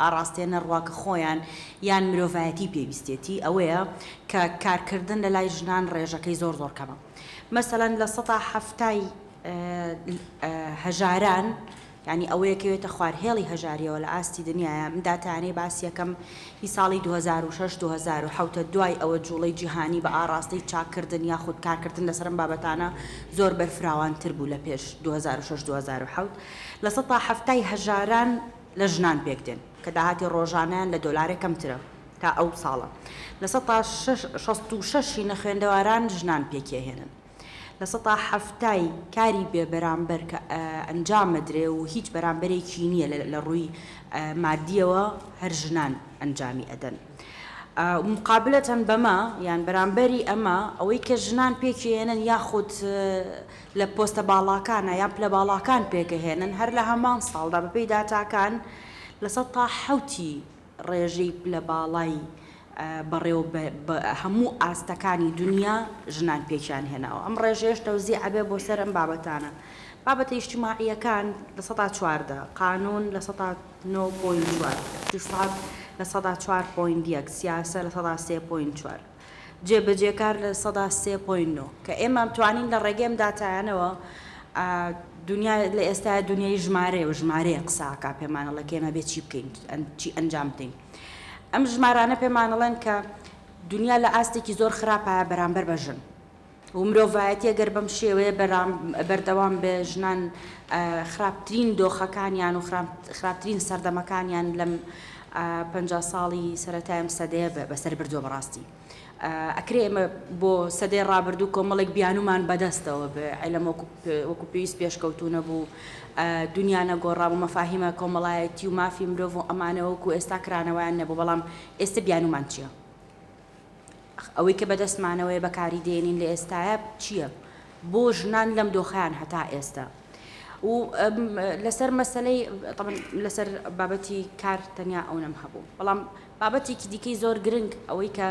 ئاراستێنە ڕواکە خۆیان یان مرۆڤایەتی پێویستێتی ئەوەیە کە کارکردن لە لای ژنان ڕێژەکەی زۆر کەمە. مەسەلەن لە 170 هەژاران، یعنی ئەوەیەکەوێتە خوارهێڵی هەژاریەوە لە ئاستی دنیاە، مداتانەی باسی یەکەم هی ساڵی 2006-2007 دوای ئەوە جوڵەی جیهانی بە ئاراستەی چاکردن یاخود کارکردن لەسەرم بابەتانە زۆر بەرفراوانتر بوو لە پێش 2006-2007. لە 170 هەژاران لە ژنان پێکدێن کە داهاتی ڕۆژانیان لە دۆلارێک کەمترە تا ئەو ساڵە. لە 166 نەخوێندەواران ژنان پێکێهێنن. لە 170 کاری بێ بەرامبەر کە ئەنجامەدرێ و هیچ بەرامبەرێکی نییە لە ڕووی مادیەوە هەر ژنان ئەنجامی ئەدەن. مقابلەتەن بەمە یان بەرامبەری ئەمە ئەوەی کە ژنان پێکێنن یاخود لە پۆستە باڵاکانە یان پلە باڵاکان پێکەهێنن هەر لە هەمان ساڵدا بەپێی داتاکان لە 170 ڕێژەی پلە باڵای بەڕێوە هەموو ئاستەکانی دنیا ژنان پێکیان هێناوە. ئەم ڕێژێش تەوزیع ئەبێ بۆ سەر ئەم بابەتانە. بابەتە ئیجتیماعیەکان لە 114، قانون لە 109.4، اقتصاد لە 104.1، سیاسە لە 103.4، جێبەجێکار لە 103.9 کە ئێمە توانین لە ڕێگەم داتایانەوە دنیا لە ئێستا دنیای ژمارەیە و ژمارەیە قساکە پێمانەڵە کە ئێمە بێت چی بکەین، چی ئەنجام بدەین. ئەم ژمارانە پێمانەڵێن کە دنیا لە ئاستێکی زۆر خراپە بەرامبەر بە ژن و مرۆڤایەتی ئەگەر بەم شێوەیە بەردەوام بێ ژنان خراپترین دۆخەکانیان و خراپترین سەردەمەکانیان لەم 50 ساڵی سەرەتایم سەدەیە بەسەر بردووە بەڕاستی. ئەکرێ ئێمە بۆ سەدەی ڕابردوو کۆمەڵێک بیانومان بەدەستەوە بێ عیلەم وەکو پێویست پێشکەوتونە بوو، دنیا نەگۆڕا بوو، مەفاهیمە کۆمەڵایەتی و مافی مرۆڤ و ئەمانەوەکو ئێستا کرانەوەیان نەبوو. بەڵام ئێستا بیانومان چییە؟ ئەوەی کە بەدەستمانەوەی بەکاری دێنین لە ئێستاە چییە؟ بۆ ژنان لەم دۆخەیان هەتا ئێستا. و لەسەر مەسەلەی لەسەر بابەتی کار تەنیا ئەو نەم هەبوو، بەڵام بابەتێکی دیکەی زۆر گرنگ ئەوەی کە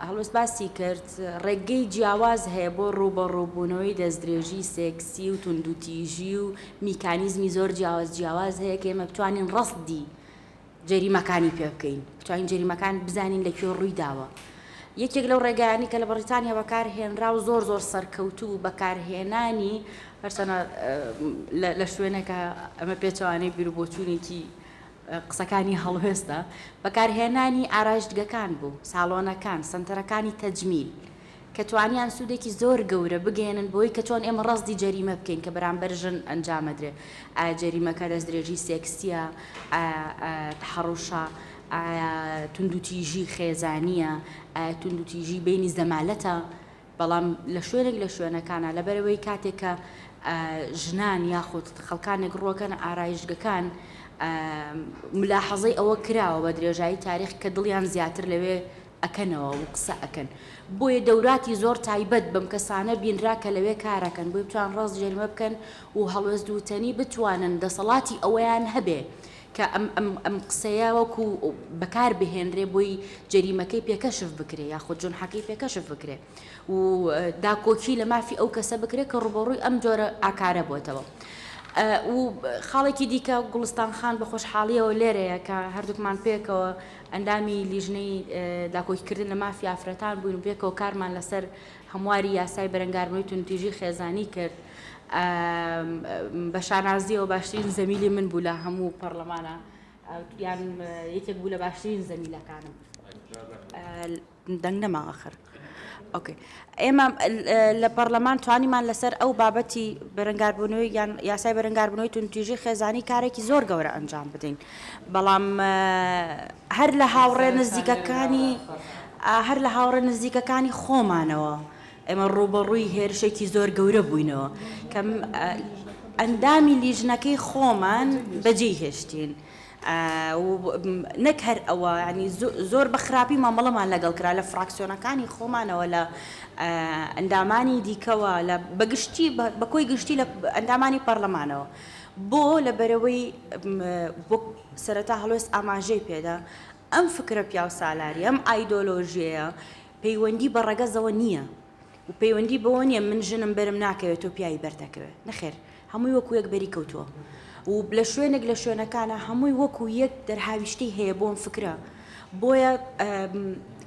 هەڵوەس باسی کرد ڕێگەی جیاواز هەیە بۆ ڕوبەڕووبوونەوەی دەستدرێژی سێکسی و توندوتیژی و میکانیزمی زۆر جیاواز هەیە کە ئێمە بتوانین ڕەسدی جەریمەکانی پێ بکەین، بتوانین جەریمەکان بزانین لەکوێ ڕووی داوە. یەکێک لەو ڕێگایانی کە لە بەریتانیا بەکارهێنرا و زۆر سەرکەوتوو بەکارهێنانی هەرچەنە لە شوێنێکە ئەمە پێچەوانەی بیر و بۆچوونێکی قسەکانی هەڵوێستا بەکارهێنانی ئارایشتگەکان بوو، ساڵۆنەکان، سنتەرەکانی تەجمیل کە توانیان سوودێکی زۆر گەورە بگەێنن بۆی کە چۆن ئێمە ڕەستی جەریمە بکەین کە بەرامبەر ژن ئەنجامەدرێ. ئایا جەریمەکە دەستدرێژی سێکسیە، تەحەڕوشە، توندوتیژی خێزانیە، توندوتیژی بینی زەمالەتە. بەڵام لە شوێنێک لە شوێنەکانە لەبەرەوەی کاتێکە ژنان یاخود خەڵکانێک ڕوەکەن ئارایشگەکان ملاحەزەی ئەوە کراوە بە درێژایی تاریخ کە دڵیان زیاتر لەوێ ئەکەنەوە و قسە ئەکەن. بۆیە دەوراتی زۆر تایبەت بەم کەسانە بینرا کە لەوێ کارەکەن بۆی بتوان ڕاست جەریمە بکەن و هەڵوێستوتنی بتوانن دەسەڵاتی ئەوەیان هەبێ کە ئەم قسەیە وەکو بەکار بهێنرێ بۆی جەریمەکەی پێکەشف بکرێ یاخود جونحەکەی پێکەشف بکرێ و داکۆکی لە مافی ئەو کەسە بکرێت کە ڕوبەڕووی ئەم جۆرە ئاکارە بۆتەوە. و خاڵێکی دیکە گوڵستان خان بە خۆشحاڵیەوە لێرەیە کە هەردووکمان پێکەوە ئەندامی لیژنەی داکۆکیکردن لە مافی ئافرەتان بووین و پێکەوە کارمان لەسەر هەمواری یاسای بەرەنگاربوونی توندوتیژی خێزانی کرد. بە شانازیەوە باشترین زەمیلی من بوو لە هەموو پەرلەمانە یان یەکێک بوو لە باشترین زەمیلەکانم. دەنگ نەما ئاخر. ئۆکێ ئێمە لە پەرلەمان توانیمان لەسەر ئەو بابەتی بەرەنگاربوونەوەی یان یاسای بەرەنگاربوونەوەی توندوتیژی خێزانی کارێکی زۆر گەورە ئەنجام بدەین. بەڵام هەر لە هاوڕێ نزیکەکانی خۆمانەوە ئێمە ڕوبەڕووی هێرشێکی زۆر گەورە بووینەوە کە ئەندامی لیژنەکەی خۆمان بەجێی هێشتین. نەک هەر ئەوە ینی زۆر بە خراپی مامەڵەمان لەگەڵ کرا لە فراکسیۆنەکانی خۆمانەوە لە ئەندامانی دیکەوە لە بەگشتی بەکۆی گشتی لە ئەندامانی پەرلەمانەوە بۆ لەبەرەوەی بۆ سەرەتا هەڵوێست ئاماژەی پێدا ئەم فکرە پیاو سالاری ئەم ئایدۆلۆژیەیە پەیوەندی بە ڕەگەزەوە نییە و پەیوەندی بەوە نییە من ژنم بەرم ناکەوێت تۆ پیاوی بەردەکەوێت نەخێر هەمووی وەکو یەک بەری کەوتووە و لە شوێنێک لە شوێنەکانە هەمووی وەکو یەک دەرهاویشتی هەیە بۆم فکرە. بۆیە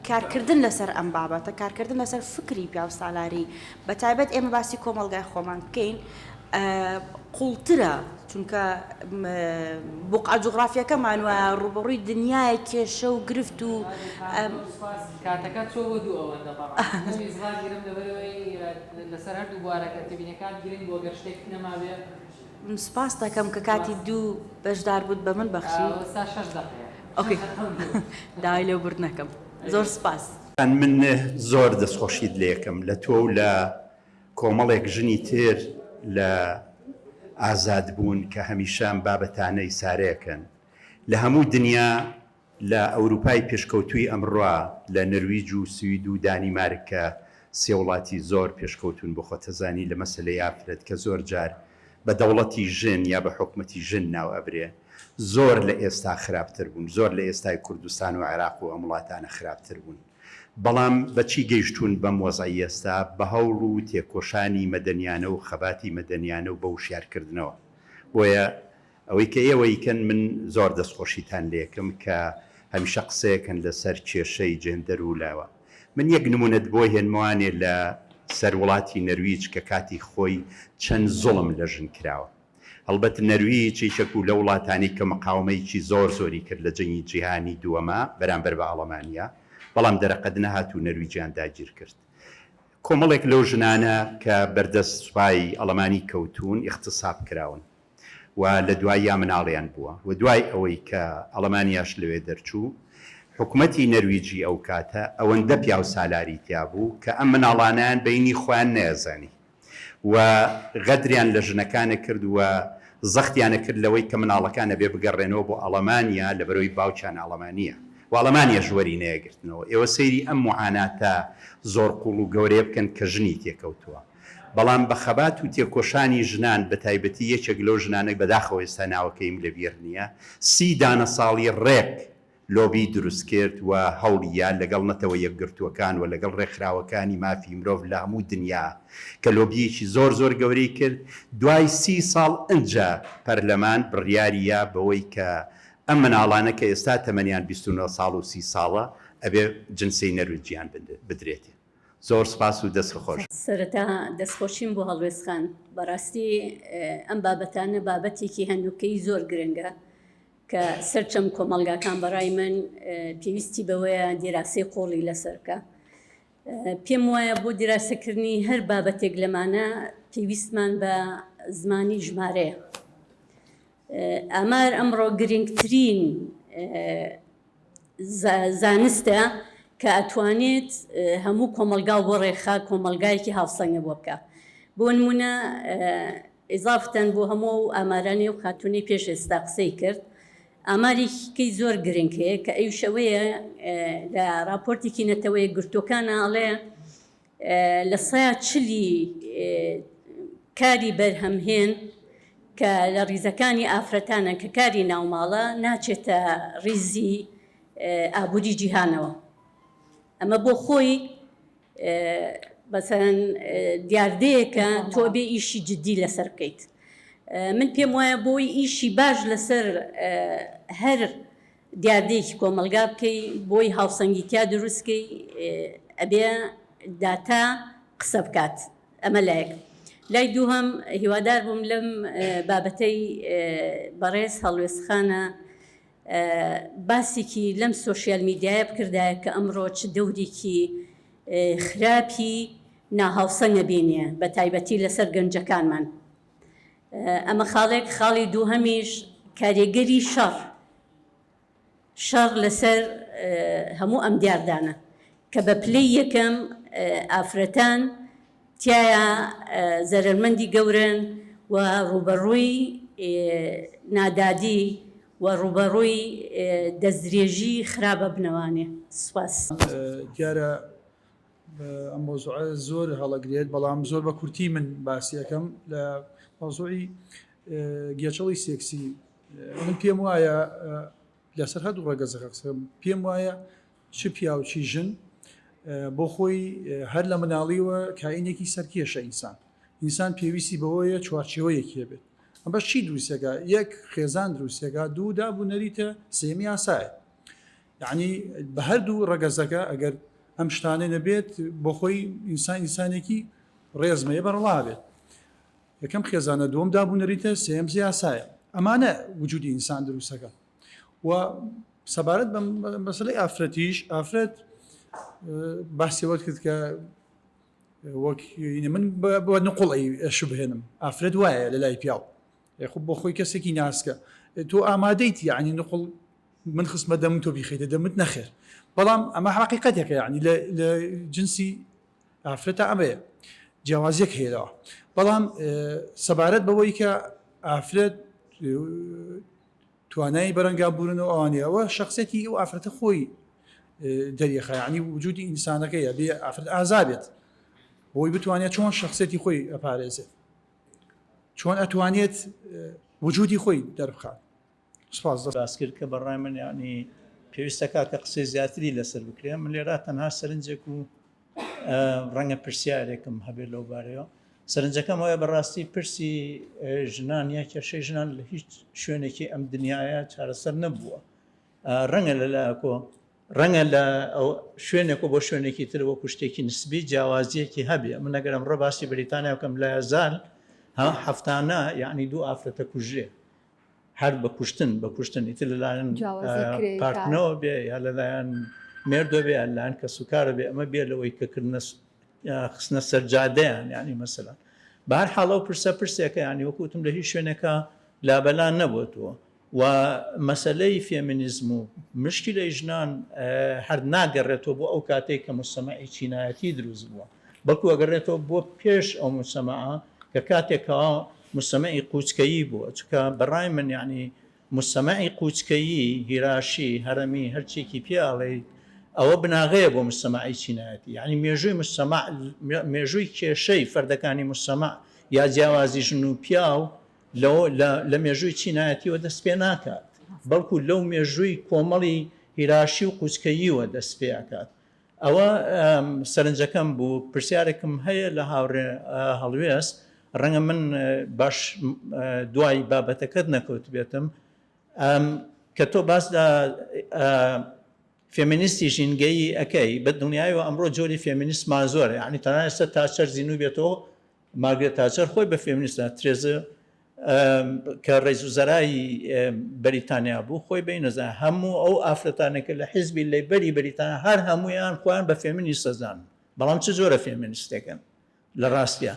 کارکردن لەسەر ئەم بابەتە کارکردن لەسەر فکری پیاو سالاری بە تایبەت ئێمە باسی کۆمەڵگای خۆمان بکەین قوڵترە چونکە بوقع جوغرافیەکەمان وە ڕوبەڕووی دنیای کێشە و گرفت و کاتەکە چۆ بۆ دوو ئەوەندە زڵا گیرم لەبەرەوەی لەسەر هەردوو بوارەکە تەبینەکان گرنگ بۆ گەر شتێک نەماوێ. سپاس دەکەم کە کاتی دوو بەشدار بووت بە من بەخشی. ئۆکێ داوای لێو برد نەکەم. زۆر سپاس. من زۆر دەستخۆشیت لێ یەکەم لە تۆ و لە کۆمەڵێک ژنی تر لە ئازادبوون کە هەمیشان بابەتانەی سارەیەکەن لە هەموو دنیا لە ئەوروپای پێشکەوتووی ئەمڕوا لە نرویج و سوید و دانیمارکە سێ وڵاتی زۆر پێشکەوتون بۆ خۆتەزانی لە مەسلەی ئافرەت کە زۆر جار بە دەوڵەتی ژن یا بە حکومەتی ژن ناو ئەبرێ زۆر لە ئێستا خراپتر بوون زۆر لە ئێستای کوردستان و عێراق و ئەم وڵاتانە خراپتر بوون. بەڵام بەچی گەیشتون بەم وەزای ئێستا بە هەوڵ و تێکۆشانی مەدەنیانە و خەباتی مەدەنیانە و بە وشیارکردنەوە. بۆیە ئەوەی کە ئێوەیکەن من زۆر دەستخۆشیتان لێکم کە هەمیشە قسەیەکەن لەسەر کێشەی جێندەر و لاوە. من یەک نمونەت بۆ هێنموانێ لە سەر وڵاتی نەرویج کە کاتی خۆی چەند زوڵم لە ژن کراوە. هەڵبەت نەرویج هیچێک و لە وڵاتانی کە مەقاومەیەکی زۆر زۆری کرد لە جەنگی جیهانی دووەمە بەرامبەر بە ئەڵەمانیا بەڵام دەرەقەد نەهات و نەرویجیان داگیر کرد. کۆمەڵێک لەو ژنانە کە بەردەست سوپای ئەڵەمانی کەوتون اختصاب کراون و لە دوای یا مناڵیان بووە و دوای ئەوەی کە ئەڵەمانیاش لەوێ دەرچوو حکوومەتی نەرویجی ئەو کاتە ئەوەندە پیاو سالاری تیا بوو کە ئەم مناڵانیان بینی خۆیان نەیەزانی و غەدریان لە ژنەکانە کرد و زەختیانە کرد لەوەی کە مناڵەکانە بێ بگەڕێنەوە بۆ ئەڵەمانیا لەبەرەوەی باوچیان ئەڵەمانیە و ئەڵەمانیا ژوەری نەیەگرتنەوە. ئێوە سەیری ئەم معاناتە زۆر قوڵ و گەورەیە بکەن کە ژنی تێکەوتووە. بەڵام بە خەبات و تێکۆشانی ژنان بە تایبەتی یەکێک لەو ژنانێک بەداخەوە ئێستا ناوەکەیم لە بیر نییە 30 دانە ساڵی ڕێک لۆبی دروست کرد و هەوڵیان لەگەڵ نەتەوە یەکگرتووەکان و لەگەڵ ڕێکخراوەکانی مافی مرۆڤ لە هەموو دنیا کە لۆبیەکی زۆر زۆر گەورەی کرد. دوای 30 ساڵ ئەنجا پەرلەمان بڕیاریە بەوەی کە ئەم مناڵانە کە ئێستا تەمەنیان 29 ساڵ و 30 ساڵە ئەبێ جنسی نەرویجیان بدرێتێ. زۆر سپاس و دەست خۆش. سەرەتا دەستخۆشیم بۆ هەڵوێستخان بەڕاستی ئەم بابەتانە بابەتێکی هەنووکەی زۆر گرنگە کە سەرچەم کۆمەڵگاکان بەڕای من پێویستی بەوەیە دیراسی قۆڵی لەسەرکە. پێم وایە بۆ دیراسەکردنی هەر بابەتێک لەمانە پێویستمان بە زمانی ژمارەیە. ئامار ئەمڕۆ گرنگترین زانستە کە ئەتوانێت هەموو کۆمەلگا بۆ ڕێخا کۆمەلگایەکی هاوسەنگە بۆ بکە. بۆ نمونە ئیزافتەن بۆ هەموو ئامارانی و خاتونی پێش ئێستا قسەی کرد. ئامارێکی زۆر گرنگ هەیە کە ئەوشەوەیە لە راپۆرتێکی نەتەوەی گرتوەکانە ئاڵێ لە 140 کاری بەرهەمهێن کە لە ڕیزەکانی ئافرەتانە کە کاری ناوماڵە ناچێتە ڕیزی ئابووری جیهانەوە. ئەمە بۆ خۆی بەسەرەن دیاردەیەکە تۆ بێ ئیشی جددی لەسەر بکەیت. من پێم وایە بۆی ئیشی باش لەسەر هەر دیاردەیەکی کۆمەلگا بکەی بۆی هاوسەنگیتیا دروستکەی ئەبێ داتا قسە بکات. ئەمە لایەک. لای دووهەم هیوادار بووم لەم بابەتەی بەڕێز هەڵوێستخانە باسێکی لەم سۆشیال میدیایە بکردایە کە ئەمڕۆ چ دەورێکی خراپی ناهاوسەنگە بینێ بە تایبەتی لەسەر گەنجەکانمان. ئەمە خاڵێک خاڵی دووهەمیش کارێگەری شەڕ لەسەر هەموو ئەم دیاردانە کە بە پلەی یەکەم ئافرەتان تایە زەرمەندی گەورن و ڕوبەڕووی نادادی و ڕوبەڕووی دەستدرێژی خراپە بنەوانێ. سوپاس. دیارە ئەم مۆزوعە زۆر هەڵەگرێت بەڵام زۆر بە کورتی من باسی یەکەم لە مۆزوعی گێچەڵی سێکسی. من پێم وایە لەسەر هەردوو ڕێگەزەکە قسەم پێم وایە چ پیا و چی ژن بۆ خۆی هەر لە مناڵیوە کاینێکی سەرکێشە ئینسان پێویستی بەوەیە چوارچێوەیەکێ بێت. ئەم بەش چی دروستێکە؟ یەک خێزان دروستێکە، دوو دابوونەریتە، سێمی یاسایە. یعنی بە هەردوو ڕەگەزەکە ئەگەر ئەم شتانە نەبێت بۆ خۆی ئینسانێکی ڕێزمەیە بەڕڵا بێت. یەکەم خێزانە، دووەم دابوونەریتە، سێم یاسایە. ئەمانە وجودی ئینسان دروستەکە. و سەبارەت بە مەسەلەی ئافرەتیش ئافرەت باسیەوەت کرد کە وەک من بۆ نقڵی شبهێنم ئافرەت وایە لە لای پیاو خۆ بۆ خۆی کەسێکی ناسکە تۆ ئامادەیت یعنی نقڵ من خستمە دەم تۆ بیخیتە دەمت نەخێر بەڵام ئەمە حقیقەتێکە یعنی لە جنسی ئافرەتە ئەمەیە جیاوازیەک هەیەەوە بەڵام سەبارەت بەوەی کە ئافرەت توانایی بەرەنگابوورنەوە ئەوانەیەوە شخصێتی ئەو ئافرەتە خۆی دەریەخە یعنی وجودی ئینسانەکەیە بێ ئافرەت ئازابێت بۆی بتوانێت چۆن شخصێتی خۆی ئەپارێزێت چۆن ئەتوانێت وجودی خۆی دەربخات. سپاس باس کرد کە بەڕای من یعنی پێویستەکە کە قسەی زیاتری لەسەر بکرێ من لێرا تەنها سەرنجێک و ڕەنگە پرسیارێکم هەبێت لەو بارەیەوە سەرنجەکەم ئەوە بەڕاستی پرسی ژنان یا کێشەی ژنان لە هیچ شوێنێکی ئەم دنیاە چارەسەر نەبووە ڕەنگە لەلایەکۆ ڕەنگە لە شوێنێک و بۆ شوێنێکی ترەوە کوشتێکی نسبی جیاوازیەکی هەبێ من نەگەرم ڕەباسی بریتانیا بکەم لە زال هەفتانە یعنی دوو ئافرەتە کوژێ هەر بە کوشتن ئیتر لەلایەن پارتنەوە بێ یا لەلایەن مێردۆ بێ لایەن کە سوکارە بێ ئەمە بێ لەوەی کەکردنە خستنە سەرجادەیان یعنی مەسەلەن بەهەر حاڵە و پرسەکە ینی وەکوتم لە هیچ شوێنێکە لابەلان نەبووتەوە و مەسەلەی فێمینیزم و مشکلەی ژنان هەر ناگەڕێتەوە بۆ ئەو کاتێک کە موسەمەعی چینایەتی دروست بووە بەڵکو ئەگەڕێتەوە بۆ پێش ئەو موسەمەعە کە کاتێکەوە موسەمەعی قوچکەیی بووە چکە بەڕای من یعنی موسەمەعی قوچکەیی هیراشی هەرەمی هەرچێکی پیاڵێ ئەوە بناغەیە بۆ موسەمەعی چینایەتی یعنی مێژووی موسەمەع مێژووی کێشەی فەردەکانی موسەمەع یا جیاوازی ژن و پیاو لە مێژووی چینایەتیوە دەست پێ ناکات بەڵکو لەو مێژووی کۆمەڵی هیراشی و قوچکەییوە دەست پێکات ئەوە سەرنجەکەم بوو پرسیارێکم هەیە لە هاوڕێ هەڵوێست ڕەنگە من باش دوای بابەتەکەت نەکەوت بێتم کە تۆ باس فێمینیستی ژینگەیی ئەەکەی بە دنیای و ئەمڕۆ جۆری فێمینیستمان زۆرە یعنی تەنانستا تاچەر زیینو بێتەوە ماگرێت تاچەر خۆی بە فێمینیستە ترێزە کە ڕێزوزەرایی بەریتانیا بوو خۆی بین نەزان هەموو ئەو ئافرەتانێکە لە حیزبی لەیبەری بەریتانیا هەر هەمویان خۆیان بە فێمینیست سەزان بەڵام چ زۆرە فێمینیستێکن لە ڕاستیە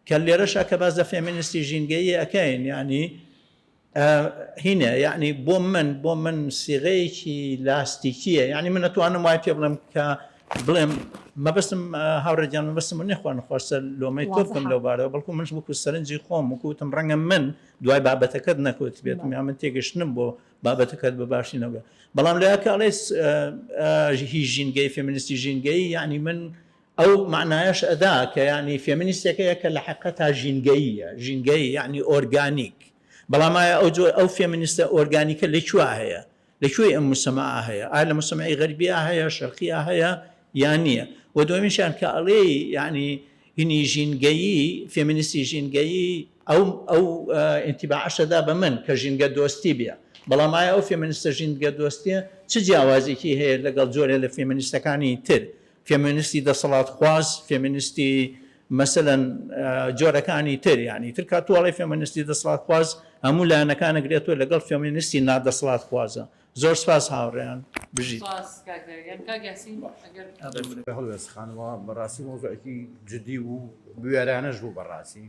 کە لێرەشا کە باز لە فێمینیستی ژینگەیی ئەەکەین ینی هینە یعنی بۆ من سیغەیەکی لاستیکیە یعنی من نتوانم وای پێ بڵێم کە بڵێم مەبەستم هاوڕێجان مەبەستم نەخواان خواستە لۆمەی تۆ بکەم لەو بارەوە بەڵکو منش وەکو سەرنجی خۆم وکوتم ڕەنگە من دوای بابەتەکەت نەکوت بێتم یا من تێگەشتنم بۆ بابەتەکەت بە باشی نەبێت بەڵام لە کاڵێ هی ژینگەی فێمینیستی ژینگەی یعنی من ئەو معنایش ئەدا کە ینی فێمینیستەکەیە کە لە حقەتا ژینگەیە ژینگەی یعنی ئۆرگانیک بەڵام ئەو فێمینیستە ئۆرگانیکە لەکوێ هەیە لەکوێ ئەم مسەما هەیە ئایا لە مسەمای غەربی هەیە شەرقی هەیە یان نییە و دومیشان کە ئەڵێ یعنی هینی ژینگەیی فێمینیستی ژینگەیی ئەو ئینتیباعشەدا بە من کە ژینگە دۆستی بێ بەڵام ئایا ئەو فێمینیستە ژینگە دۆستیە چ جیاوازێکی هەیە لەگەڵ جۆرە لە فێمینیستەکانی تر فێمینیستی دەسەڵات خواز فێمینیستی مەسەلەن جۆرەکانی تر ینی تر کاتوواڵی فێمینیستی دەسەڵات خواز هەموو لایەنەکانە گرێتەوە لەگەڵ فێمینیستی نادەسەڵات خوازە زۆر سپاس هاوڕێیان بژیت هەڵوێستخانەوە بەڕاستی مۆزوعێکی جدی و بوێرانەش بوو بەڕاستی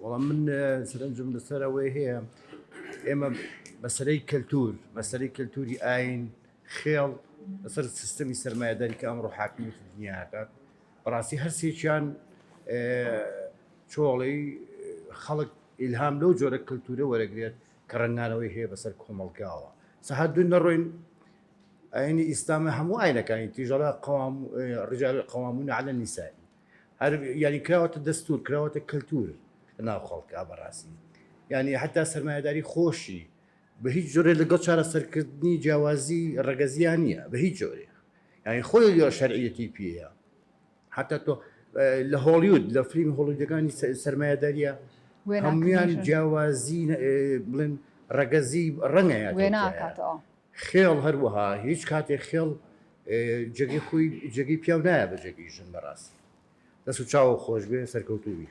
وەڵام من سەرنجم لەسەرەوەی هەیە ئێمە مەسەلەی کەلتور مەسەلەی کەلتوری ئاین خێڵ لەسەر سیستەمی سەرمایه‌داری کە ئەمڕۆ حاکمیت دنیاکات بەڕاستی هەرسێکیان چۆڵی خەڵک ئیلهام لەو جۆرە کەلتورە وەرەگرێت کە ڕەنگانەوەی هەیە بەسەر کۆمەڵگاوە سەحات دوو نەڕۆین ئاینی ئیسلامە هەموو ئاینەکانی تیژەڵا ڕجال قەوامون عەلە النیساء هەر یعنی کراوەتە دەستور کراوەتە کەلتور لەناو خەڵکا بەڕاستی یعنی حتا سەرمایه‌داری خۆشی بە هیچ جۆرێ لەگەڵ چارەسەرکردنی جیاوازی ڕەگەزیان نییە بە هیچ جۆرێ یعنی خۆی شەرعیەتی پێەیە حتا تۆ لە هۆلیوود لە فیلم هۆلیوودەکانی سەرمایه‌داریە هەمویان جیاوازی بڵێن ڕەگەزی ڕەنگەیە خێڵ هەروەها هیچ کاتێک خێڵ جێگەی خۆی جێگەی پیاو نایە بە جێگەی ژن بەڕاستی دەست و چاوە خۆش بێ سەرکەوتوبی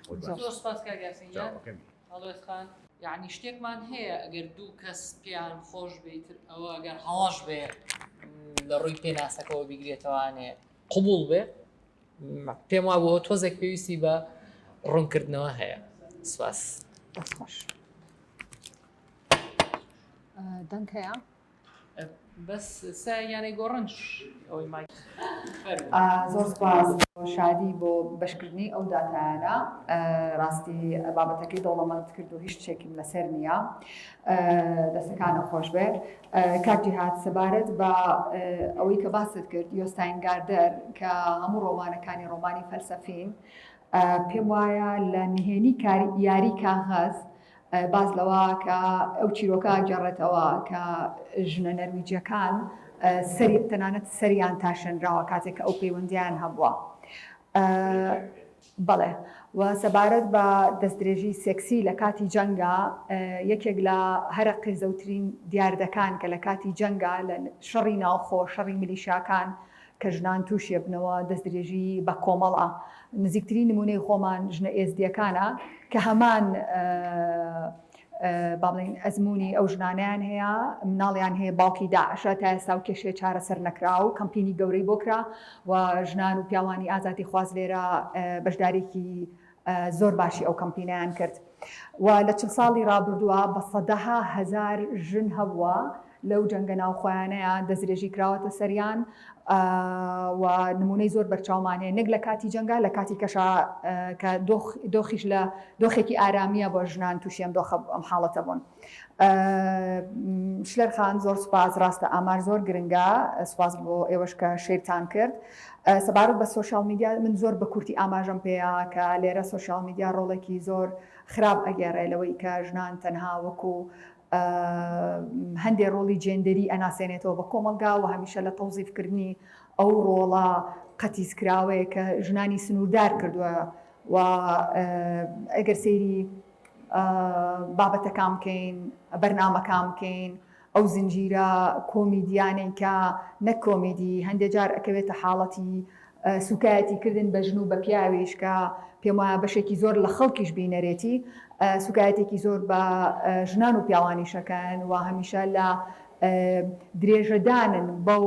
هەڵوێستخان یعنی شتێکمان هەیە ئەگەر دوو کەس پێیان خۆش بیتر ئەوە ئەگەر هەڵاش بێ لە ڕووی پێناسەکەەوە بیگرێتەوانێ قبول بێ پێم وا بۆ تۆزێک پێویستی بە ڕوونکردنەوە هەیە سواس دەنگ هەیە بەس سایانەی گۆڕنج ئەوەی مای زۆر سپاس شادی بۆ بەشکردنی ئەو داتایانە ڕاستی بابەتەکەی دەوڵەمەند کرد و هیچ شتێکیم لەسەر نییە دەستەکانە خۆش بێت کاتی هات سەبارەت بە ئەوەی کە باست کرد یۆستاین گاردەر کە هەموو ڕۆمانەکانی ڕۆمانی فەلسەفین پێم وایە لە نهێنی یاری کاغەز باز لەوە کە ئەو چیرۆکە گەڕێتەوە کە ژنە نەرویجیەکان سەری تەنانەت سەریان تاشێنراوە کاتێک کە ئەو پەیوەندیان هەبووە بەڵێ و سەبارەت بە دەستدرێژی سێکسی لە کاتی جەنگە یەکێک لە هەرە قێزەوترین دیاردەکان کە لە کاتی جەنگە لە شەڕی ناوخۆ شەڕی ملیشاکان کە ژنان تووشێ بنەوە دەستدرێژی بە کۆمەڵە نزیکترین نمونەی خۆمان ژنە ئێزدیەکانە کە هەمان با بڵین ئەزمموی ئەو ژنانیان هەیە مناڵیان هەیە باوکی داعشە تا ئێستا و کێشێ چارەسەر نەکرا و کەمپینی گەورەی بۆکرا و ژنان و پیاوانی ئازادی خواز لێرە بەشدارێکی زۆر باشی ئەو کەمپینیان کرد و لە چل ساڵی ڕابردووە بە سەدەها هەزار ژن هەبووە لەو جەنگە ناوخۆیانەیە دەستدرێژی کراوەتە سەریان و نمونەی زۆر بەرچاومانەیە نەک لە کاتی جەنگە لە کاتی کەشا کە دۆخیش لە دۆخێکی ئارامیە بۆ ژنان تووشیان دۆخە ئەم حاڵەتە بوون. شلەر خان زۆر سوپاس ڕاستە ئامار زۆر گرنگە سوپاس بۆ ئێوەش کە شێرتان کرد سەبارەت بە سۆشیال میدیا من زۆر بە کورتی ئاماژەم پێەیە کە لێرە سۆشیال میدیا ڕۆڵێکی زۆر خراپ ئەگەڕێ لەوەی کە ژنان تەنها وەکو هەندێک ڕۆڵی جێندەری ئەناسێنێتەوە بە کۆمەلگا و هەمیشە لە تەوزیفکردنی ئەو ڕۆڵە قەتیسکراوەیە کە ژنانی سنووردار کردووە و ئەگەر سەیری بابەتەکان بکەین بەرنامەکان بکەین ئەو زنجیرە کۆمیدیانەی کە نەک کۆمیدی هەندێک جار ئەکەوێتە حاڵەتی سوکایەتی کردن بە ژن و بە پیاویش کە پێم وایە بەشێکی زۆر لە خەڵکیش بینەرێتی سوکایەتێکی زۆر بە ژنان و پیاوانیشەکەن و هەمیشە لە درێژەدانن بەو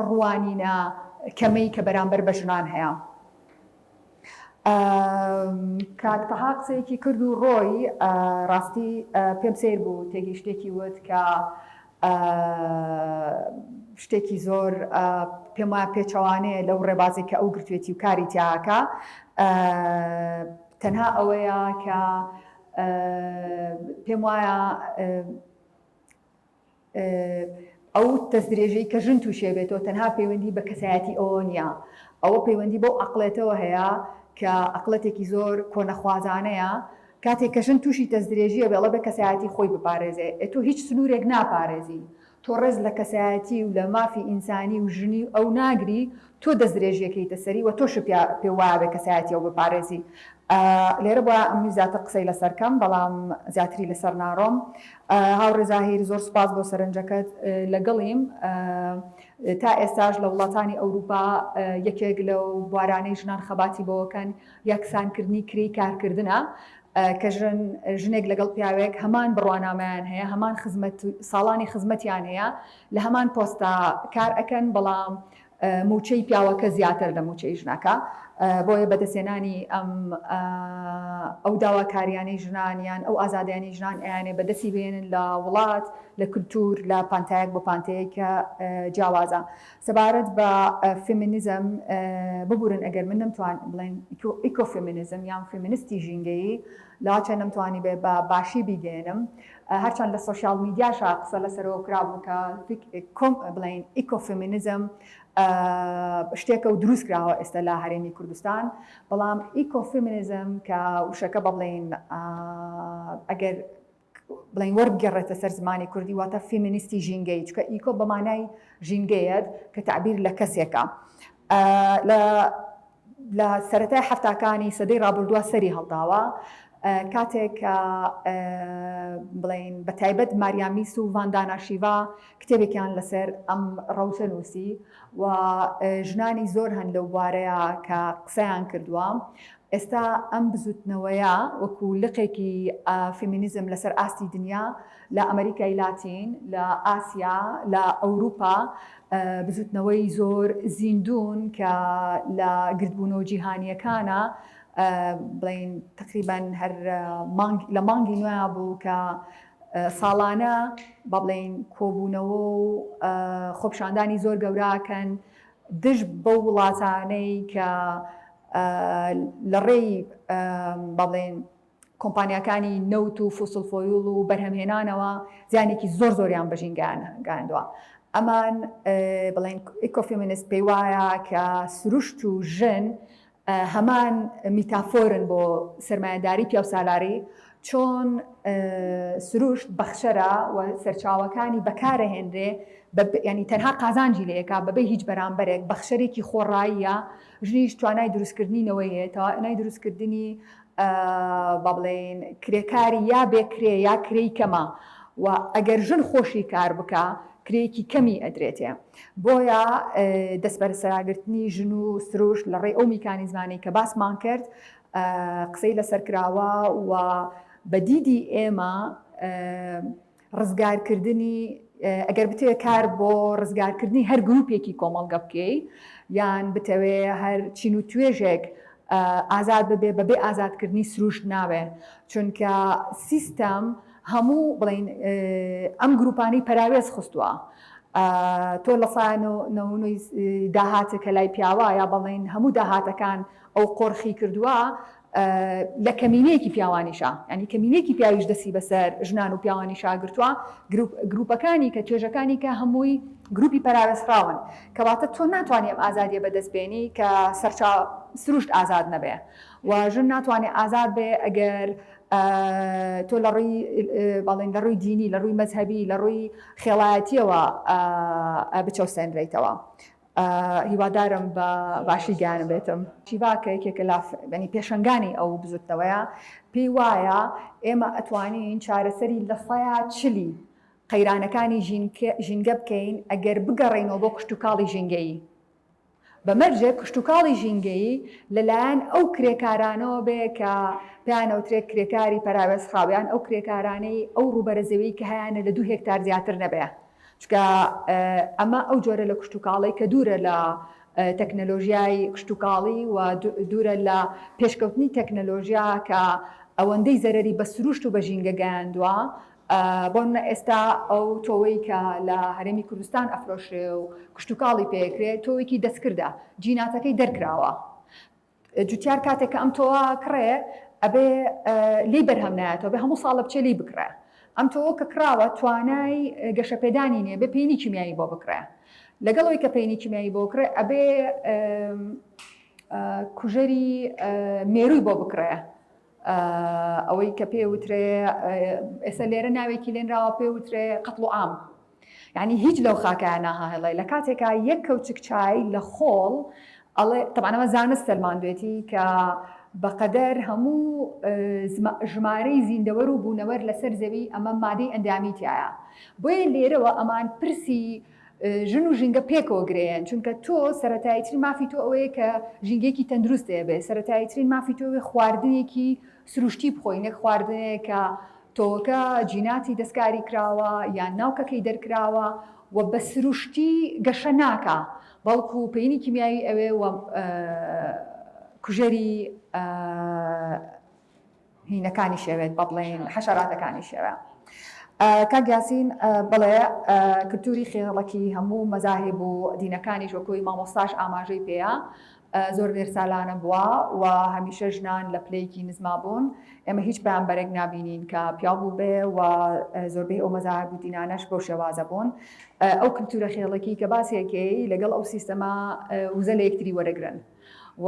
ڕوانینە کەمەی کە بەرامبەر بە ژنان هەیە. کاکتەها قسەیەکی کرد و ڕۆی ڕاستی پێم سیر بوو تێگی شتێکی وت کە شتێکی زۆر پێم وایە پێچەوانەیە لەو ڕێبازی کە ئەو گرتوێتی و کاری تیاکە تەنها ئەوەیە کە پێم وایە ئەو دەستدرێژەی کە ژن تووشێ بێتەوە تەنها پەیوەندی بە کەسایەتی ئەوە نییە ئەوە پەیوەندی بەو عەقڵێتەوە هەیە کە عەقڵەتێکی زۆر کۆنەخوازانەیە کاتێک کە ژن تووشی دەستدرێژیە بێڵە بە کەسایەتی خۆی بپارێزێ تۆ هیچ سنوورێک ناپارێزی تۆ ڕێز لە کەسایەتی و لە مافی ئینسانی و ژنی ئەو ناگری تۆ دەستدرێژیەکەیتە سەری و تۆش پێ وایە بێ کەسایەتی ئەو بپارێزی لێرە بۆ ئەمی زیاتر قسەی لەسەرکەم بەڵام زیاتری لەسەر ناڕۆم هاوڕێزا هێری زۆر سوپاس بۆ سەرنجەکەت لەگەڵیم تا ئێستاش لە وڵاتانی ئەوروپا یەکێک لەو بوارانەی ژنان خەباتی بۆکەن یەکسانکردنی کرێی کارکردنە کە ژنێک لەگەڵ پیاوێک هەمان بڕوانامەیان هەیە هەمان ساڵانی خزمەتیان هەیە لە هەمان پۆستا کار ئەکەن بەڵام موچەی پیاوەکە زیاتر لە موچەی ژنەکە بۆیە بەدەستێنانی ئەو داواکاریانەی ژنانیان ئەو ئازادیانی ژنان ئەیانێ بەدەستی بێنن لە وڵات لە کولتور لە پانتایەک بۆ پانتەیەکە جیاوازە سەبارەت بە فێمینیزم ببورن ئەگەر من نەمتوان بڵێن ئیکۆفێمینیزم یان فێمینیستی ژینگەیی لاچە نەمتوانی بێ بە باشی بیگەێنم هەرچەند لە سۆشیال میدیاشا قسە لەسەرەوە کرابوو کە بڵێن ئیکۆفێمینیزم شتێکە و دروست کراوە ئێستا لە هەرێمی کوردستان بەڵام ئیکۆفێمینیزم کە وشەکە بە بڵێن ئەگەر بڵێن وەرگەڕێتە سەر زمانی کوردی واتە فێمینیستی ژینگەی چکە ئیکۆ بەمانای ژینگەیەت کە تعبیر لە کەسێکە لە سەرەتای هەفتاکانی سەدەی ڕابردووە سەری هەڵداوە کاتێک بڵێن بە تایبەت ماریامیس و ڤاندانا شیڤا کتێبێکیان لەسەر ئەم ڕەوتە نووسی و ژنانی زۆر هەن لەو بوارەیە کە قسەیان کردووە ئێستا ئەم بزوتنەوەیە وەکو لقێکی فێمینیزم لەسەر ئاستی دنیا لە ئەمریکای لاتین لە ئاسیا لە ئەوروپا بزوتنەوەی زۆر زیندوون کە لە گردبوونەوە جیهانیەکانە بڵێن تقریبان هەر لە مانگی نوێ بوو کە ساڵانە با بڵێن کۆبوونەوە و خۆپشاندانی زۆر گەوراکەن دژ بە وڵاتانەی کە لە ڕێی با بڵێن کۆمپانیەکانی نەوت و فوسڵفۆیل و بەرهەمهێنانەوە زیانێکی زۆر زۆریان بەژینگاندووە ئەمان بڵێن ئیکۆفێمینیست پێی وایە کە سروشت و ژن هەمان میتافۆرن بۆ سەرمایەداری پیا و سالاری چۆن سروشت بەخشەرە و سەرچاوەکانی بەکارەهێنرێ ینی تەنها قازانجی لەیەکا بەبێ هیچ بەرامبەرێک بەخشەرێکی خۆڕاییە ژنیش توانای دروستکردنینەوەی هەیە توانای دروستکردنی با بڵێن کرێکاری یا بێکرێ یا کرێی کەمە و ئەگەر ژن خۆشی کار بکە کرێکی کەمی ئەدرێتێ بۆیە دەستبەرسەراگرتنی ژن و سروشت لە ڕێی ئەو میکانیزمانی کە باسمان کرد قسەی لەسەرکراوە و بەدیدی ئێمە ڕزگارکردنی ئەگەر بتوێ کار بۆ ڕزگارکردنی هەر گروپێکی کۆمەڵگە بکەی یان بتەوێ هەر چین و توێژێک ئازاد ببێ بەبێ ئازادکردنی سروشت ناوێ چونکە سیستەم هەموو بڵین ئەم گروپانی پەراوێز خستووە تۆ لە سانەوەی داهاتێکە لای پیاوە یا بەڵێن هەموو داهاتەکان ئەو قۆرخی کردووە لە کەمینەیەکی پیاوانیشە ینی کەمینەیەکی پیاویش دەسی بەسەر ژنان و پیاوانی شاگرتووە گروپەکانی کە توێژەکانی کە هەمووی گروپی پەراوێزراون کەواتە تۆ ناتوانێت ئازادیە بەدەستبێنی کە سەرچا سروشت ئازاد نەبێ و ژن ناتوانێت ئازاد بێ ئەگەر تۆ لە ڕووی بەڵێن لە ڕووی دینی لە ڕووی مەزهەبی لە ڕووی خێڵایەتیەوە بچەوسێنرێتەوە هیوادارم بە باشی گیان بێتم شیواکە یەکێکە ینی پێشنگانی ئەو بزوتنەوەیە پێی وایە ئێمە ئەتوانین چارەسەری لە 140 قەیرانەکانی ژینگە بکەین ئەگەر بگەڕێنەوە بۆ کشتتوکاڵی ژینگەیی بەمەرجێ کشتتوکاڵی ژینگەیی لەلایەن ئەو کرێکارانەوە بێ کە پێیانەوترێت کرێکاری پەراوێزخراویان ئەو کرێکارانەی ئەو ڕوبەرەزەوەی کە هەیەە لە 2 هێکتار زیاتر نەبێ چکە ئەمە ئەو جۆرە لە کشتتوکاڵی کە دوورە لە تەکنەلۆژیای کشتتوکاڵی و دوورە لە پێشکەوتنی تەکنەلۆژیا کە ئەوەندەی زەرری بە سروشت و بە ژینگە گەیاندووە بۆن ئێستا ئەو تۆوەی کە لە هەرێمی کوردستان ئەفرۆشێ و کشتتوکاڵی پێکرێت تۆوێکی دەستکردە جیناتەکەی دەرکراوە جوتیار کاتێک کە ئەم تۆوە کڕێ ئەبێ لی بەرهەم نایەتەوە بێ هەموو ساڵە بچێ لی بکرێ ئەم تۆوە کە کراوە توانای گەشەپێدانی نییە بێ پێینی کیمیایی بۆ بکرێ لەگەڵەوەی کە پێینی کیمیایی بۆ بکرێ ئەبێ کوژەری مێرووی بۆ بکرێ ئەوەی کە پێوترێ ئێستا لێرە ناوێکی لێنراوە پێوترێ قەتڵ و عام یعنی هیچ لەو خاکیان ناهێڵێ لە کاتێکا یەک کەوچک چای لە خۆڵ ئەڵێ تەمانەوە زانست سەلماندوێتی کە بەقەدەر هەموو ژمارەی زیندەوەر و بوونەوەر لەسەر زەوی ئەمە مادەی ئەندامیتیایە بۆیە لێرەوە ئەمان پرسی ژن و ژینگە پێکەوە گرێن چونکە تۆ سەرەتاییترین مافی تۆ ئەوەیە کە ژینگێکی تەندروستەیە بێ سەرەتاییترین مافی تۆوێ خواردنێکی سروشتی بخۆی نەک خواردنێک کە تۆکە جیناتی دەستکاری کراوە یان ناوکەکەی دەرکراوە و بە سروشتی گەشە ناکە بەڵکو پێینی کیمیایی ئەوێ و کوژەری هینەکانی شێوێت بە بڵێن حەشەراتەکانی شێوە کاگیاسین بڵێ کللتوری خێڵەکی هەموو مەزاهب و دینەکانی ژۆکۆی مامۆستاش ئاماژەی پێەیە زۆر وێرسالانە بووە و هەمیشە ژنان لە پلەیەکی نزما بوون ئێمە هیچ بەیانبەرێک نبینین کە پیا بوو بێ و زۆربەی ئەو مەزاهب و دینانەش بەو شێوازە بوون ئەو کللتورە خێڵەکی کە باسیەکەی لەگەڵ ئەو سیستەما وزە لە یەکتری وەرەگرن و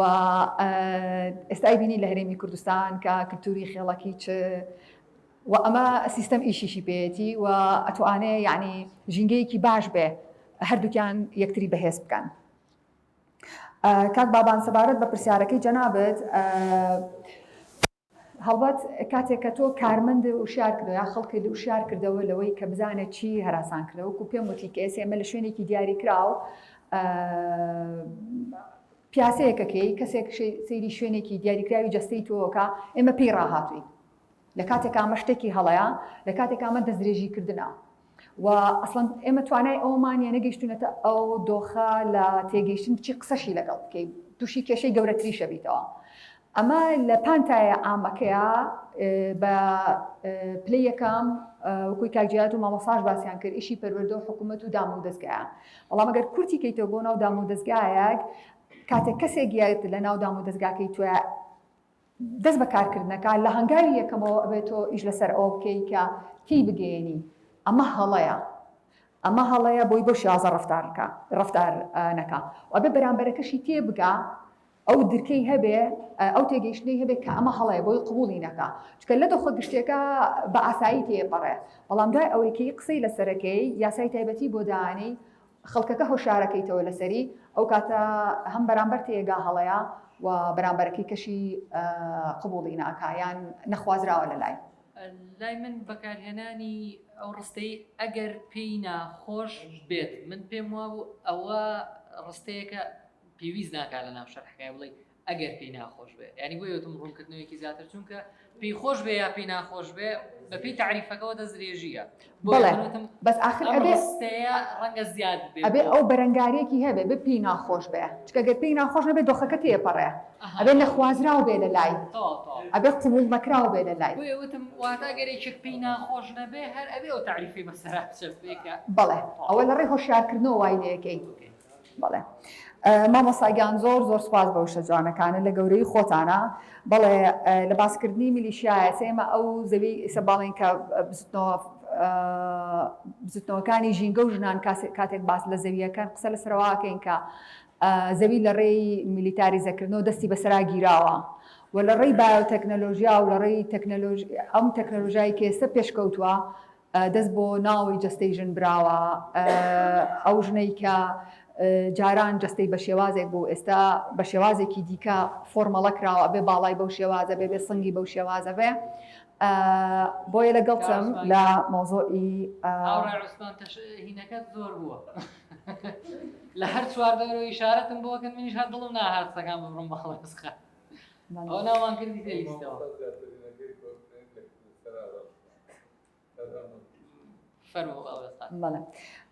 ئێستای بینی لە هەرێمی کوردستان کە کللتوری خێڵەکی چ و ئەمە سیستەم ئیشیشی پێێتی و ئەتوانێ یعنی ژینگەیەکی باش بێ هەردووکیان یەکتری بەهێز بکەن کاک بابان سەبارەت بە پرسیارەکەی جەنابەت هەڵبەت کاتێک کە تۆ کارمەند وشار کردەوە یا خەڵکی وشار کردەوە لەوەی کە بزانێت چی هەراسان کردەوە وەکو پێم وتی کە ئێسێمە لە شوێنێکی دیاری کراو پیاسەیەکەکەی کەسێک سەیری شوێنێکی دیاریکراوی جەستەی تۆکە ئێمە پێی ڕاهاتووی لە کاتێک ئامە شتێکی هەڵەیە لە کاتێک ئامە دەستدرێژی کردنە و ئەسڵەن ئێمە توانای ئەومانیە نەگەیشتونەتە ئەو دۆخە لە تێگەیشتن بچی قسەشی لەگەڵ بکەی تووشی کێشەی گەورەتری شەبیتەوە ئەمە لە پانتایە ئامەکەیە بە پلەی یەکەم وەکوی کاکجیات و مامۆساژ باسییان کرد ئیشی پەروەردە و حکوومەت و دام و دەستگایە بەڵام ئەگەر کورتی کەیتەوە بۆ ناو دام و دەستگایەک کاتێک کەسێک گیایێت لە ناو دام و دەستگاکەی توە دەست بەکارکردنەکە لە هەنگاوی یەکەمەوە ئەبێتەوە ئیش لەسەر ئەو بکەی کە تی بگەێنی ئەمە هەڵەیە بۆی بۆ شازە ڕفتار نەکە و ئەبێ بەرامبەرەکەشی تێبگا ئەو درکەی هەبێ ئەو تێگەیشتنی هەبێت کە ئەمە هەڵەیە بۆی قبولی نەکە چکە لە دۆخە گشتێکە بە ئاسایی تێپەڕێ بەڵام دوای ئەوەیکەی قسەی لەسەرەکەی یاسای تایبەتی بۆ دانی خەڵکەکە هۆشارەکەیتەوە لەسەری ئەو کاتە هەم بەرامبەر تێگا هەڵەیە و بەرامبەرەکەی کەشی قبولی ناکایان نەخوازراوە لای من بەکارهێنانی ئەو ڕستەی ئەگەر پێی ناخۆش بێت من پێم وابوو ئەوە ڕستەیەکە پێویست ناکات لە ناو شەرحەکەی بڵێ ئەگەر پێی ناخۆش بێ ینی بۆ یەوتم ڕوونکردنەوەیەکی زیاتر چونکە پێی خۆش بێ یا پێی ناخۆش بێ بە پێی تعریفەکەەوە دەستدرێژیە بەس ئاخر ئەبێستەیە ڕەنگە زیاد بێ ئەبێ ئەو بەرەنگارێکی هەبێ بە پێی ناخۆش بێ چکەگەر پێی ناخۆش نەبێت دۆخەکە تێپەڕێ ئەبێ لە خوازراو بێ لە لای ئەبێ قبول مەکراو بێ لە لای وتم واتە گەرێکێک پێی ناخۆش نەبێ هەر ئەبێ ئەو تعریفی بەسەرا بچێکە بەڵێ ئەوە لە ڕێی هۆشیارکردنەوە وای لەکەی بەڵێ مامۆستاگیان زۆر سپاس بەو شەجوانەکانە لە گەورەی خۆتانە بەڵێ لە باسکردنی میلیشیایە سێمە ئەو زەوی سەباڵین کە بزوتنەوەکانی ژینگە و ژنان کاتێک باس لە زەویەکان قسە لە سەرواکەین کە زەوی لە ڕێی میلیتاری زەکردنەوە دەستی بەسەرا گیراوە و لە ڕێی بایۆتەکنەلۆژیا و لە ڕێی ئەم تەکنەلۆژیای کە ئێستا پێشکەوتووە دەست بۆ ناوی جەستەی ژن براوە ئەو ژنەی کە جاران جستەی بە شێوازێک بوو ئێستا بە شێوازێکی دیکە فۆرمەڵەکراوە بێ باڵای بەو شێوازە بێ سنگی بەو شێوازە بێ بۆیە لەگەڵتم لە مۆزۆئی عوسمان هینەکەت زۆر بووە لە هەر چواردەوەی ئیشارەتم بۆکەن منیش هەر دڵم ناهات سەکان ببڕم بەخەڵە بسخە ئەو ناوان کردی تێلیستەوە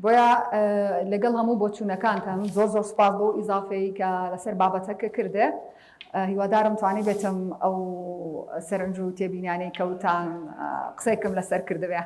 بۆیە لەگەڵ هەموو بۆچوونەکانتان زۆر سپاس بۆ ئیزافەی کە لەسەر بابەتەکە کردێ هیوادارم توانی بێتم ئەو سەرنج و تێبینانەی کەوتان قسەیکەم لەسەر کردبێ.